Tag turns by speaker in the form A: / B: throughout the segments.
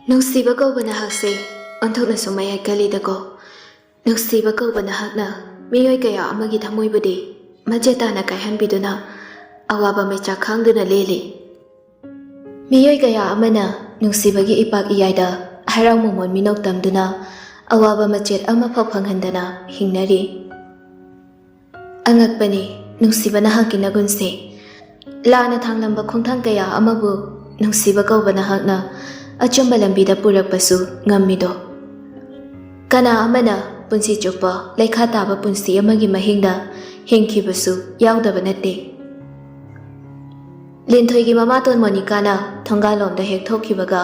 A: ꯅꯨꯡꯁꯤꯕ ꯀꯧꯕ ꯅꯍꯥꯛꯁꯦ ꯑꯣꯟꯊꯣꯛꯅꯁꯨ ꯃꯌꯥꯏ ꯀꯜꯂꯤꯗꯀꯣ. ꯅꯨꯡꯁꯤꯕ ꯀꯧꯕ ꯅꯍꯥꯛꯅ ꯃꯤꯑꯣꯏ ꯀꯌꯥ ꯑꯃꯒꯤ ꯊꯃꯣꯏꯕꯨꯗꯤ ꯃꯆꯦꯠ ꯇꯥꯅ ꯀꯥꯏꯍꯟꯕꯤꯗꯨꯅ ꯑꯋꯥꯕ ꯃꯩꯆꯥꯛ ꯈꯥꯡꯗꯨꯅ ꯂꯦꯜꯂꯤ. ꯃꯤꯑꯣꯏ ꯀꯌꯥ ꯑꯃꯅ ꯅꯨꯡꯁꯤꯕꯒꯤ ꯏꯄꯥꯛ ꯏꯌꯥꯏꯗ ꯍꯔꯥꯎ ꯃꯃꯣꯟ ꯃꯤꯅꯣꯛ ꯇꯝꯗꯨꯅ ꯑꯋꯥꯕ ꯃꯆꯦꯠ ꯑꯃꯐꯥꯎ ꯐꯪꯍꯟꯗꯅ ꯍꯤꯡꯅꯔꯤ. ꯑꯉꯛꯄꯅꯤ ꯅꯨꯡꯁꯤꯕ ꯅꯍꯥꯛꯀꯤ ꯅꯒꯨꯟꯁꯦ. ꯂꯥꯟꯅ ꯊꯥꯡꯂꯝꯕ ꯈꯣꯡꯊꯥꯡ ꯀꯌꯥ ꯑꯃꯕꯨ ꯅꯨꯡꯁꯤꯕ ꯀꯧꯕ ꯅꯍꯥꯛꯅ ꯑꯆꯨꯝꯕ ꯂꯝꯕꯤꯗ ꯄꯨꯔꯛꯄꯁꯨ ꯉꯝꯃꯤꯗꯣ. ꯀꯅꯥ ꯑꯃꯅ ꯄꯨꯟꯁꯤ ꯆꯨꯞꯄ ꯂꯩꯈꯥ ꯇꯥꯕ ꯄꯨꯟꯁꯤ ꯑꯃꯒꯤ ꯃꯍꯤꯡꯗ ꯍꯤꯡꯈꯤꯕꯁꯨ ꯌꯥꯎꯗꯕ ꯅꯠꯇꯦ. ꯂꯤꯟꯊꯣꯏꯒꯤ ꯃꯃꯥꯇꯣꯟ ꯃꯣꯅꯤꯀꯥꯅ ꯊꯣꯡꯒꯥꯜꯂꯣꯝꯗ ꯍꯦꯛ ꯊꯣꯛꯈꯤꯕꯒ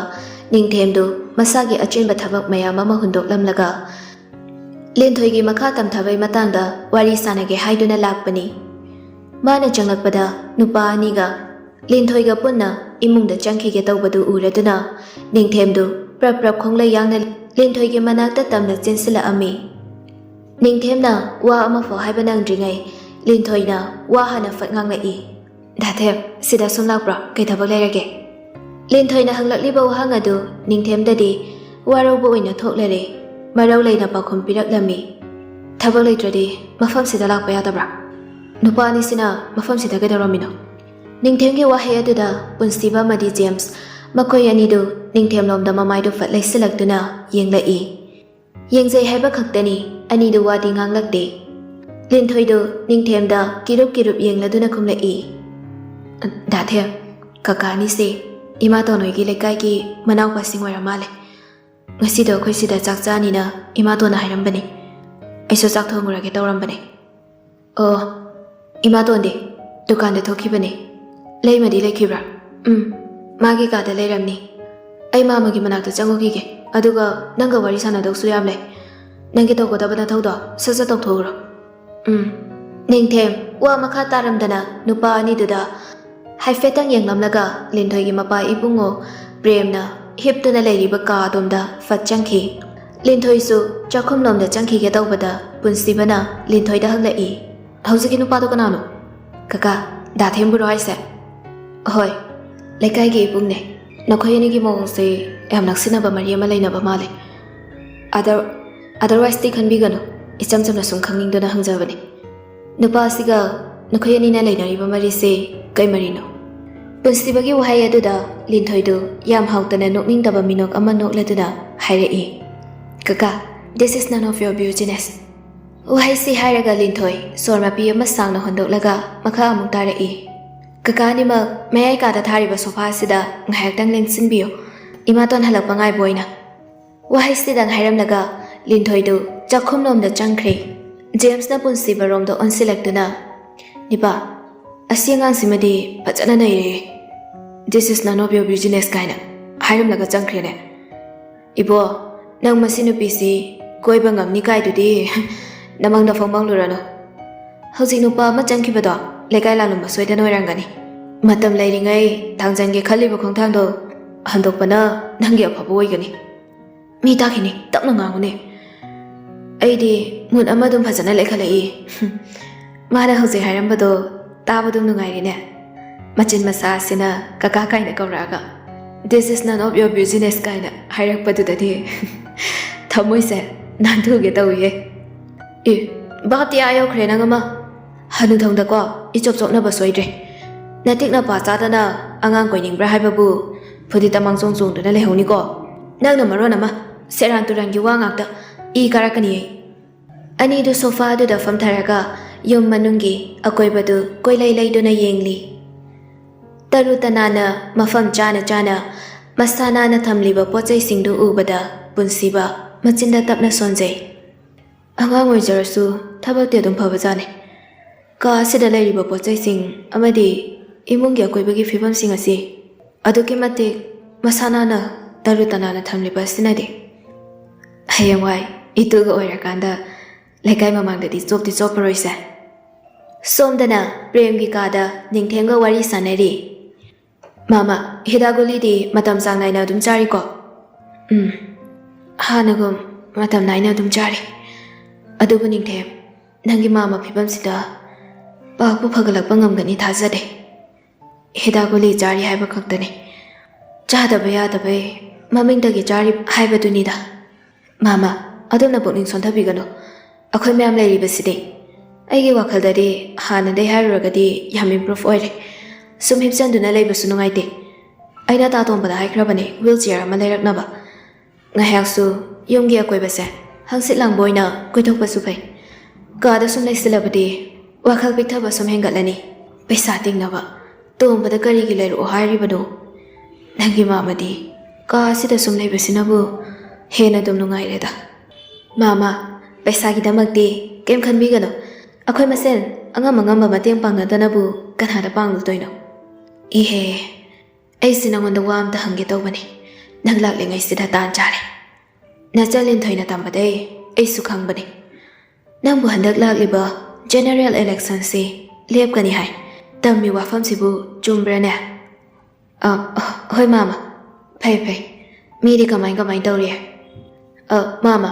A: ꯅꯤꯡꯊꯦꯝꯗꯨ ꯃꯁꯥꯒꯤ ꯑꯆꯤꯟꯕ ꯊꯕꯛ ꯃꯌꯥꯝ ꯑꯃ ꯍꯨꯟꯗꯣꯛꯂꯝꯂꯒ ꯂꯤꯟꯊꯣꯏꯒꯤ ꯃꯈꯥ ꯇꯝꯊꯕꯩ ꯃꯇꯥꯡꯗ ꯋꯥꯔꯤ ꯁꯥꯟꯅꯒꯦ ꯍꯥꯏꯗꯨꯅ ꯂꯥꯛꯄꯅꯤ. ꯃꯥꯅ ꯆꯪꯂꯛꯄꯗ ꯅꯨꯄꯥ ꯑꯅꯤꯒ ꯂꯤꯟꯊꯣꯏꯒ ꯄꯨꯟꯅ ꯏꯃꯨꯡꯗ ꯆꯪꯈꯤꯒꯦ ꯇꯧꯕꯗꯨ ꯎꯔꯗꯨꯅ ꯅꯤꯡꯊꯦꯝꯗꯨ ꯄ꯭ꯔꯞ ꯄ꯭ꯔꯞ ꯈꯣꯡꯂꯩ ꯌꯥꯡꯅ ꯂꯤꯟꯊꯣꯏꯒꯤ ꯃꯅꯥꯛꯇ ꯇꯝꯅ ꯆꯦꯟꯁꯤꯜꯂꯛꯑꯝꯃꯤ. ꯅꯤꯡꯊꯦꯝꯅ ꯋꯥ ꯑꯃꯐꯥꯎ ꯍꯥꯏꯕ ꯅꯪꯗ꯭ꯔꯤꯉꯩ ꯂꯤꯟꯊꯣꯏꯅ ꯋꯥ ꯍꯥꯟꯅ ꯐꯠ ꯉꯥꯡꯂꯛꯏ. ꯗꯥꯊꯦꯝ, ꯁꯤꯗ ꯁꯨꯝ ꯂꯥꯛꯄ꯭ꯔꯣ? ꯀꯩ ꯊꯕꯛ ꯂꯩꯔꯒꯦ? ꯂꯤꯟꯊꯣꯏꯅ ꯍꯪꯂꯛꯂꯤꯕ ꯋꯥꯍꯪ ꯑꯗꯨ ꯅꯤꯡꯊꯦꯝꯗꯗꯤ ꯋꯥꯔꯧꯕ ꯑꯣꯏꯅ ꯊꯣꯛꯂꯔꯦ. ꯃꯔꯧ ꯂꯩꯅ ꯄꯥꯎꯈꯨꯝ ꯄꯤꯔꯛꯂꯝꯃꯤ. ꯊꯕꯛ ꯂꯩꯇ꯭ꯔꯗꯤ ꯃꯐꯝꯁꯤꯗ ꯂꯥꯛꯄ ꯌꯥꯗꯕ꯭ꯔꯥ? ꯅꯨꯄꯥ ꯑꯅꯤꯁꯤꯅ ꯃꯐꯝꯁꯤꯗ ꯀꯩꯗꯧꯔꯝꯃꯤꯅꯣ? ꯅꯤꯡꯊꯦꯝꯒꯤ ꯋꯥꯍꯩ ꯑꯗꯨꯗ ꯄꯨꯟꯁꯤꯕ ꯑꯃꯗꯤ ꯖꯦꯝꯁ ꯃꯈꯣꯏ ꯑꯅꯤꯗꯨ ꯅꯤꯡꯊꯦꯝꯂꯣꯝꯗ ꯃꯃꯥꯏꯗꯨ ꯐꯠ ꯂꯩꯁꯤꯜꯂꯛꯇꯨꯅ ꯌꯦꯡꯂꯛꯏ. ꯌꯦꯡꯖꯩ ꯍꯥꯏꯕ ꯈꯛꯇꯅꯤ, ꯑꯅꯤꯗꯨ ꯋꯥꯗꯤ ꯉꯥꯡꯂꯛꯇꯦ. ꯂꯤꯟꯊꯣꯏꯗꯨ ꯅꯤꯡꯊꯦꯝꯗ ꯀꯤꯔꯨꯞ ꯀꯤꯔꯨꯞ ꯌꯦꯡꯂꯗꯨꯅ ꯈꯨꯝꯂꯛꯏ. ꯗꯥꯊꯦꯝ, ꯀꯀꯥ ꯑꯅꯤꯁꯦ ꯏꯃꯥꯇꯣꯟ ꯍꯣꯏꯒꯤ ꯂꯩꯀꯥꯏꯒꯤ ꯃꯅꯥꯎꯄꯥꯁꯤꯡ ꯑꯣꯏꯔ ꯃꯥꯜꯂꯦ. ꯉꯁꯤꯗꯣ ꯑꯩꯈꯣꯏ ꯁꯤꯗ ꯆꯥꯛ ꯆꯥꯅꯤꯅ ꯏꯃꯥꯇꯣꯟꯅ ꯍꯥꯏꯔꯝꯕꯅꯤ. ꯑꯩꯁꯨ ꯆꯥꯛ ꯊꯣꯡꯉꯨꯔꯒꯦ ꯇꯧꯔꯝꯕꯅꯦ. ꯑꯣ, ꯏꯃꯥꯇꯣꯟꯗꯤ ꯗꯨꯀꯥꯟꯗ ꯊꯣꯛꯈꯤꯕꯅꯦ. ꯂꯩꯃꯗꯤ ꯂꯩꯈꯤꯕ꯭ꯔꯥ? ꯃꯥꯒꯤ ꯀꯥꯗ ꯂꯩꯔꯝꯅꯤ. ꯑꯩ ꯃꯥꯃꯒꯤ ꯃꯅꯥꯛꯇ ꯆꯪꯉꯨꯈꯤꯒꯦ. ꯑꯗꯨꯒ ꯅꯪꯒ ꯋꯥꯔꯤ ꯁꯥꯟꯅꯗꯧꯁꯨ ꯌꯥꯝ ꯂꯩ. ꯅꯪꯒꯤ ꯇꯧꯒꯗꯕ ꯅꯊꯧꯗꯣ ꯁꯠ ꯁꯠ ꯇꯧꯊꯣꯛꯎꯔꯣ. ꯅꯤꯡꯊꯦꯝ ꯋꯥ ꯃꯈꯥ ꯇꯥꯔꯝꯗꯅ ꯅꯨꯄꯥ ꯑꯅꯤꯗꯨꯗ ꯍꯥꯏꯐꯦꯠꯇꯪ ꯌꯦꯡꯂꯝꯂꯒ ꯂꯤꯟꯊꯣꯏꯒꯤ ꯃꯄꯥ ꯏꯕꯨꯡꯉꯣ ꯄ꯭ꯔꯦꯝꯅ ꯍꯤꯞꯇꯨꯅ ꯂꯩꯔꯤꯕ ꯀꯥ ꯑꯗꯣꯝꯗ ꯐꯠ ꯆꯪꯈꯤ. ꯂꯤꯟꯊꯣꯏꯁꯨ ꯆꯥꯛꯈꯨꯝꯂꯣꯝꯗ ꯆꯪꯈꯤꯒꯦ ꯇꯧꯕꯗ ꯄꯨꯟꯁꯤꯕꯅ ꯂꯤꯟꯊꯣꯏꯗ ꯍꯪꯂꯛꯏ. ꯍꯧꯖꯤꯛꯀꯤ ꯅꯨꯄꯥꯗꯣ ꯀꯅꯥꯅꯣ? ꯀꯀꯥ, ꯗꯥꯊꯦꯝꯕꯨꯔꯣ ꯍꯥꯏꯁꯦ? ꯍꯣꯏ, ꯂꯩꯀꯥꯏꯒꯤ ꯏꯕꯨꯡꯅꯦ. ꯅꯈꯣꯏ ꯑꯅꯤꯒꯤ ꯃꯑꯣꯡꯁꯦ ꯌꯥꯝ ꯅꯛꯁꯤꯟꯅꯕ ꯃꯔꯤ ꯑꯃ ꯂꯩꯅꯕ ꯃꯥꯜꯂꯦ. ꯑꯗꯔꯋꯥꯏꯁꯇꯤ ꯈꯟꯕꯤꯒꯅꯨ. ꯏꯆꯝ ꯆꯝꯅ ꯁꯨꯝ ꯈꯪꯅꯤꯡꯗꯨꯅ ꯍꯪꯖꯕꯅꯤ. ꯅꯨꯄꯥ ꯑꯁꯤꯒ ꯅꯈꯣꯏ ꯑꯅꯤꯅ ꯂꯩꯅꯔꯤꯕ ꯃꯔꯤꯁꯦ ꯀꯩ ꯃꯔꯤꯅꯣ? ꯄꯨꯟꯁꯤꯕꯒꯤ ꯋꯥꯍꯩ ꯑꯗꯨꯗ ꯂꯤꯟꯊꯣꯏꯗꯨ ꯌꯥꯝ ꯍꯥꯎꯇꯅ ꯅꯣꯛꯅꯤꯡꯗꯕ ꯃꯤꯅꯣꯛ ꯑꯃ ꯅꯣꯛꯂꯗꯨꯅ ꯍꯥꯏꯔꯛꯏ. ꯀꯀꯥ, this is none of your business. ꯋꯥꯍꯩꯁꯤ ꯍꯥꯏꯔꯒ ꯂꯤꯟꯊꯣꯏ ꯁꯣꯔ ꯃꯄꯤ ꯑꯃ ꯁꯥꯡꯅ ꯍꯣꯟꯗꯣꯛꯂꯒ ꯃꯈꯥ ꯑꯃꯨꯛ ꯇꯥꯔꯛꯏ. ꯀꯀꯥ ꯑꯅꯤꯃꯛ ꯃꯌꯥꯏ ꯀꯥꯗ ꯊꯥꯔꯤꯕ ꯁꯣꯐꯥ ꯑꯁꯤꯗ ꯉꯥꯏꯍꯥꯛꯇꯪ ꯂꯦꯡꯁꯤꯟꯕꯤꯌꯨ. ꯏꯃꯥꯇꯣꯟ ꯍꯜꯂꯛꯄ ꯉꯥꯏꯕ ꯑꯣꯏꯅ. ꯋꯥꯍꯩꯁꯤꯗꯪ ꯍꯥꯏꯔꯝꯂꯒ ꯂꯤꯟꯊꯣꯏꯗꯨ ꯆꯥꯛꯈꯨꯝꯂꯣꯝꯗ ꯆꯪꯈ꯭ꯔꯦ. ꯖꯦꯝꯁꯅ ꯄꯨꯟꯁꯤꯕꯔꯣꯝꯗ ꯑꯣꯟꯁꯤꯜꯂꯛꯇꯨꯅ, ꯅꯤꯄꯥ, ꯑꯁꯤ ꯑꯉꯥꯡꯁꯤꯃꯗꯤ ꯐꯖꯅ ꯅꯩꯔꯦ. This is none of your business ꯀꯥꯏꯅ ꯍꯥꯏꯔꯝꯂꯒ ꯆꯪꯈ꯭ꯔꯦꯅꯦ. ꯏꯕꯣ, ꯅꯪ ꯃꯁꯤ ꯅꯨꯄꯤꯁꯤ ꯀꯣꯏꯕ ꯉꯝꯅꯤ ꯀꯥꯏꯗꯨꯗꯤ ꯅꯃꯪꯗ ꯐꯣꯡꯃꯪꯂꯨꯔꯅꯨ. ꯍꯧꯖꯤꯛ ꯅꯨꯄꯥ ꯑꯃ ꯆꯪꯈꯤꯕꯗꯣ ꯂꯩꯀꯥꯏ ꯂꯥꯜꯂꯨꯝꯕ ꯁꯣꯏꯗꯅ ꯑꯣꯏꯔꯝꯒꯅꯤ. ꯃꯇꯝ ꯂꯩꯔꯤꯉꯩ ꯊꯥꯡꯖꯟꯒꯦ ꯈꯜꯂꯤꯕ ꯈꯣꯡꯊꯥꯡꯗꯣ ꯍꯟꯗꯣꯛꯄꯅ ꯅꯪꯒꯤ ꯑꯐꯕ ꯑꯣꯏꯒꯅꯤ. ꯃꯤ ꯇꯥꯈꯤꯅꯤ, ꯇꯞꯅ ꯉꯥꯡꯉꯨꯅꯦ. ꯑꯩꯗꯤ ꯃꯨꯠ ꯑꯃ ꯑꯗꯨꯝ ꯐꯖꯅ ꯂꯩꯈꯠꯂꯛꯏ. ꯃꯥꯅ ꯍꯧꯖꯤꯛ ꯍꯥꯏꯔꯝꯕꯗꯣ ꯇꯥꯕꯗꯨꯝ ꯅꯨꯡꯉꯥꯏꯔꯤꯅꯦ. ꯃꯆꯤꯟ ꯃꯆꯥ ꯑꯁꯤꯅ ꯀꯀꯥ ꯀꯥꯏꯅ ꯀꯧꯔꯛꯑꯒ this is none of your business ꯀꯥꯏꯅ ꯍꯥꯏꯔꯛꯄꯗꯨꯗꯗꯤ ꯊꯃꯣꯏꯁꯦ ꯅꯥꯟꯊꯨꯒꯦ ꯇꯧꯏꯍꯦ. ꯚꯥꯞꯇꯤ ꯑꯥ ꯌꯧꯈ꯭ꯔꯦ ꯅꯪ ꯑꯃ. ꯍꯅꯨꯊꯪꯗꯀꯣ ꯏꯆꯣꯞ ꯆꯣꯞꯅꯕ ꯁꯣꯏꯗ꯭ꯔꯦ. ꯅꯇꯤꯛ ꯅꯄꯥ ꯆꯥꯗꯅ ꯑꯉꯥꯡ ꯀꯣꯏꯅꯤꯡꯕ꯭ꯔꯥ ꯍꯥꯏꯕꯕꯨ ꯐꯨꯗꯤꯠ ꯇꯃꯥꯡꯆꯣꯡ ꯆꯣꯡꯗꯨꯅ ꯂꯩꯍꯧꯅꯤꯀꯣ. ꯅꯪꯅ ꯃꯔꯣꯟ ꯑꯃ ꯁꯦꯔꯥꯟ ꯇꯨꯔꯥꯟꯒꯤ ꯋꯥ ꯉꯥꯛꯇ ꯏ ꯀꯥꯔꯛꯀꯅꯤ ꯑꯩ. ꯑꯅꯤꯗꯨ ꯁꯣꯐꯥ ꯑꯗꯨꯗ ꯐꯝꯊꯔꯒ ꯌꯨꯝ ꯃꯅꯨꯡꯒꯤ ꯑꯀꯣꯏꯕꯗꯨ ꯀꯣꯏꯂꯩ ꯂꯩꯗꯨꯅ ꯌꯦꯡꯂꯤ. ꯇꯔꯨ ꯇꯅꯥꯟꯅ ꯃꯐꯝ ꯆꯥꯅ ꯆꯥꯅ ꯃꯁꯥ ꯅꯥꯟꯅ ꯊꯝꯂꯤꯕ ꯄꯣꯠꯆꯩꯁꯤꯡꯗꯨ ꯎꯕꯗ ꯄꯨꯟꯁꯤꯕ ꯃꯆꯤꯟꯗ ꯇꯞꯅ ꯁꯣꯟꯖꯩ. ꯑꯉꯥꯡ ꯑꯣꯏꯖꯔꯁꯨ ꯊꯕꯛꯇꯤ ꯑꯗꯨꯝ ꯐꯕꯖꯥꯠꯅꯤ. ꯀꯥ ꯑꯁꯤꯗ ꯂꯩꯔꯤꯕ ꯄꯣꯠꯆꯩꯁꯤꯡ ꯑꯃꯗꯤ ꯏꯃꯨꯡꯒꯤ ꯑꯀꯣꯏꯕꯒꯤ ꯐꯤꯕꯝꯁꯤꯡ ꯑꯁꯤ ꯑꯗꯨꯛꯀꯤ ꯃꯇꯤꯛ ꯃꯁꯥ ꯅꯥꯟꯅ ꯇꯔꯨ ꯇꯅꯥꯟꯅ ꯊꯝꯂꯤꯕ ꯑꯁꯤꯅꯗꯤ ꯍꯌꯦꯡꯋꯥꯏ ꯏꯇꯨꯒ ꯑꯣꯏꯔꯀꯥꯟꯗ ꯂꯩꯀꯥꯏ ꯃꯃꯥꯡꯗꯗꯤ ꯆꯣꯞꯇꯤ ꯆꯣꯞꯄꯔꯣꯏꯁꯦ. ꯁꯣꯝꯗꯅ ꯄ꯭ꯔꯦꯝꯒꯤ ꯀꯥꯗ ꯅꯤꯡꯊꯦꯝꯒ ꯋꯥꯔꯤ ꯁꯥꯟꯅꯔꯤ. ꯃꯥꯃꯥ, ꯍꯤꯗꯥꯛ ꯒꯨꯂꯤꯗꯤ ꯃꯇꯝ ꯆꯥꯡ ꯅꯥꯏꯅ ꯑꯗꯨꯝ ꯆꯥꯔꯤꯀꯣ? ꯍꯥꯟꯅꯒꯨꯝ ꯃꯇꯝ ꯅꯥꯏꯅ ꯑꯗꯨꯝ ꯆꯥꯔꯤ. ꯑꯗꯨꯕꯨ ꯅꯤꯡꯊꯦꯝ, ꯅꯪꯒꯤ ꯃꯥꯃ ꯐꯤꯕꯝꯁꯤꯗ ꯄꯥꯛꯄꯨ ꯐꯒꯠꯂꯛꯄ ꯉꯝꯒꯅꯤ ꯊꯥꯖꯗꯦ. ꯍꯤꯗꯥꯛ ꯒꯨꯂꯤ ꯆꯥꯔꯤ ꯍꯥꯏꯕ ꯈꯛꯇꯅꯤ. ꯆꯥꯗꯕ ꯌꯥꯗꯕꯩ ꯃꯃꯤꯡꯗꯒꯤ ꯆꯥꯔꯤ ꯍꯥꯏꯕꯗꯨꯅꯤꯗ ꯃꯥꯃ ꯑꯗꯣꯝꯅ ꯄꯨꯛꯅꯤꯡ ꯁꯣꯟꯊꯕꯤꯒꯅꯨ ꯑꯩꯈꯣꯏ ꯃꯌꯥꯝ ꯂꯩꯔꯤꯕꯁꯤꯗꯤ ꯑꯩꯒꯤ ꯋꯥꯈꯜꯗꯗꯤ ꯍꯥꯟꯅꯗꯩ ꯍꯥꯏꯔꯨꯔꯒꯗꯤ ꯌꯥꯝ ꯏꯝꯄ꯭ꯔꯨꯚ ꯑꯣꯏꯔꯦ ꯁꯨꯝ ꯍꯤꯞꯆꯟꯗꯨꯅ ꯂꯩꯕꯁꯨ ꯅꯨꯡꯉꯥꯏꯇꯦ ꯑꯩꯅ ꯇꯥꯇꯣꯝꯕꯗ ꯍꯥꯏꯈ꯭ꯔꯕꯅꯤ ꯋꯤꯜ ꯆꯤꯌꯔ ꯑꯃ ꯂꯩꯔꯛꯅꯕ ꯉꯥꯏꯍꯥꯛꯁꯨ ꯌꯨꯝꯒꯤ ꯑꯀꯣꯏꯕꯁꯦ ꯍꯪꯆꯤꯠ ꯂꯥꯡꯕ ꯑꯣꯏꯅ ꯀꯣꯏꯊꯣꯛꯄꯁꯨ ꯐꯩ ꯀꯥꯗ ꯁꯨꯝ ꯂꯩꯁꯤꯜꯂꯕꯗꯤ ꯋꯥꯈꯜ ꯄꯤꯛꯊꯕ ꯁꯨꯝ ꯍꯦꯟꯒꯠꯂꯅꯤ ꯄꯩꯁꯥ ꯇꯤꯡꯅꯕ ꯇꯣꯝꯕꯗ ꯀꯔꯤꯒꯤ ꯂꯩꯔꯛꯑꯣ ꯍꯥꯏꯔꯤꯕꯅꯣ ꯅꯪꯒꯤ ꯃꯥꯃꯗꯤ ꯀꯥ ꯑꯁꯤꯗ ꯁꯨꯝ ꯂꯩꯕꯁꯤꯅꯕꯨ ꯍꯦꯟꯅ ꯑꯗꯨꯝ ꯅꯨꯡꯉꯥꯏꯔꯦꯗ ꯃꯥꯃ ꯄꯩꯁꯥꯒꯤꯗꯃꯛꯇꯤ ꯀꯩꯝ ꯈꯟꯕꯤꯒꯅꯨ ꯑꯩꯈꯣꯏ ꯃꯁꯦꯟ ꯑꯉꯝ ꯑꯉꯝꯕ ꯃꯇꯦꯡ ꯄꯥꯡꯅꯗꯅꯕꯨ ꯀꯅꯥꯗ ꯄꯥꯡꯂꯨꯗꯣꯏꯅꯣ ꯏꯍꯦ ꯑꯩꯁꯤ ꯅꯉꯣꯟꯗ ꯋꯥ ꯑꯝꯇ ꯍꯪꯒꯦ ꯇꯧꯕꯅꯤ ꯅꯪ ꯂꯥꯛꯂꯤꯉꯩꯁꯤꯗ ꯇꯥꯟ ꯆꯥꯔꯦ ꯅꯆꯟ ꯂꯤꯟꯊꯣꯏꯅ ꯇꯝꯕꯗꯩ ꯑꯩꯁꯨ ꯈꯪꯕꯅꯤ ꯅꯪꯕꯨ ꯍꯟꯗꯛ ꯂꯥꯛꯂꯤꯕ ꯖꯦꯅꯔꯦꯜ ꯏꯂꯦꯛꯁꯟꯁꯤ ꯂꯦꯞꯀꯅꯤ ꯍꯥꯏ ꯇꯝꯃꯤ ꯋꯥꯐꯝꯁꯤꯕꯨ ꯆꯨꯝꯕ꯭ꯔꯅꯦ ꯍꯣꯏ ꯃꯥꯃ ꯐꯩ ꯃꯤꯗꯤ ꯀꯃꯥꯏ ꯇꯧꯔꯤ ꯃꯥꯃ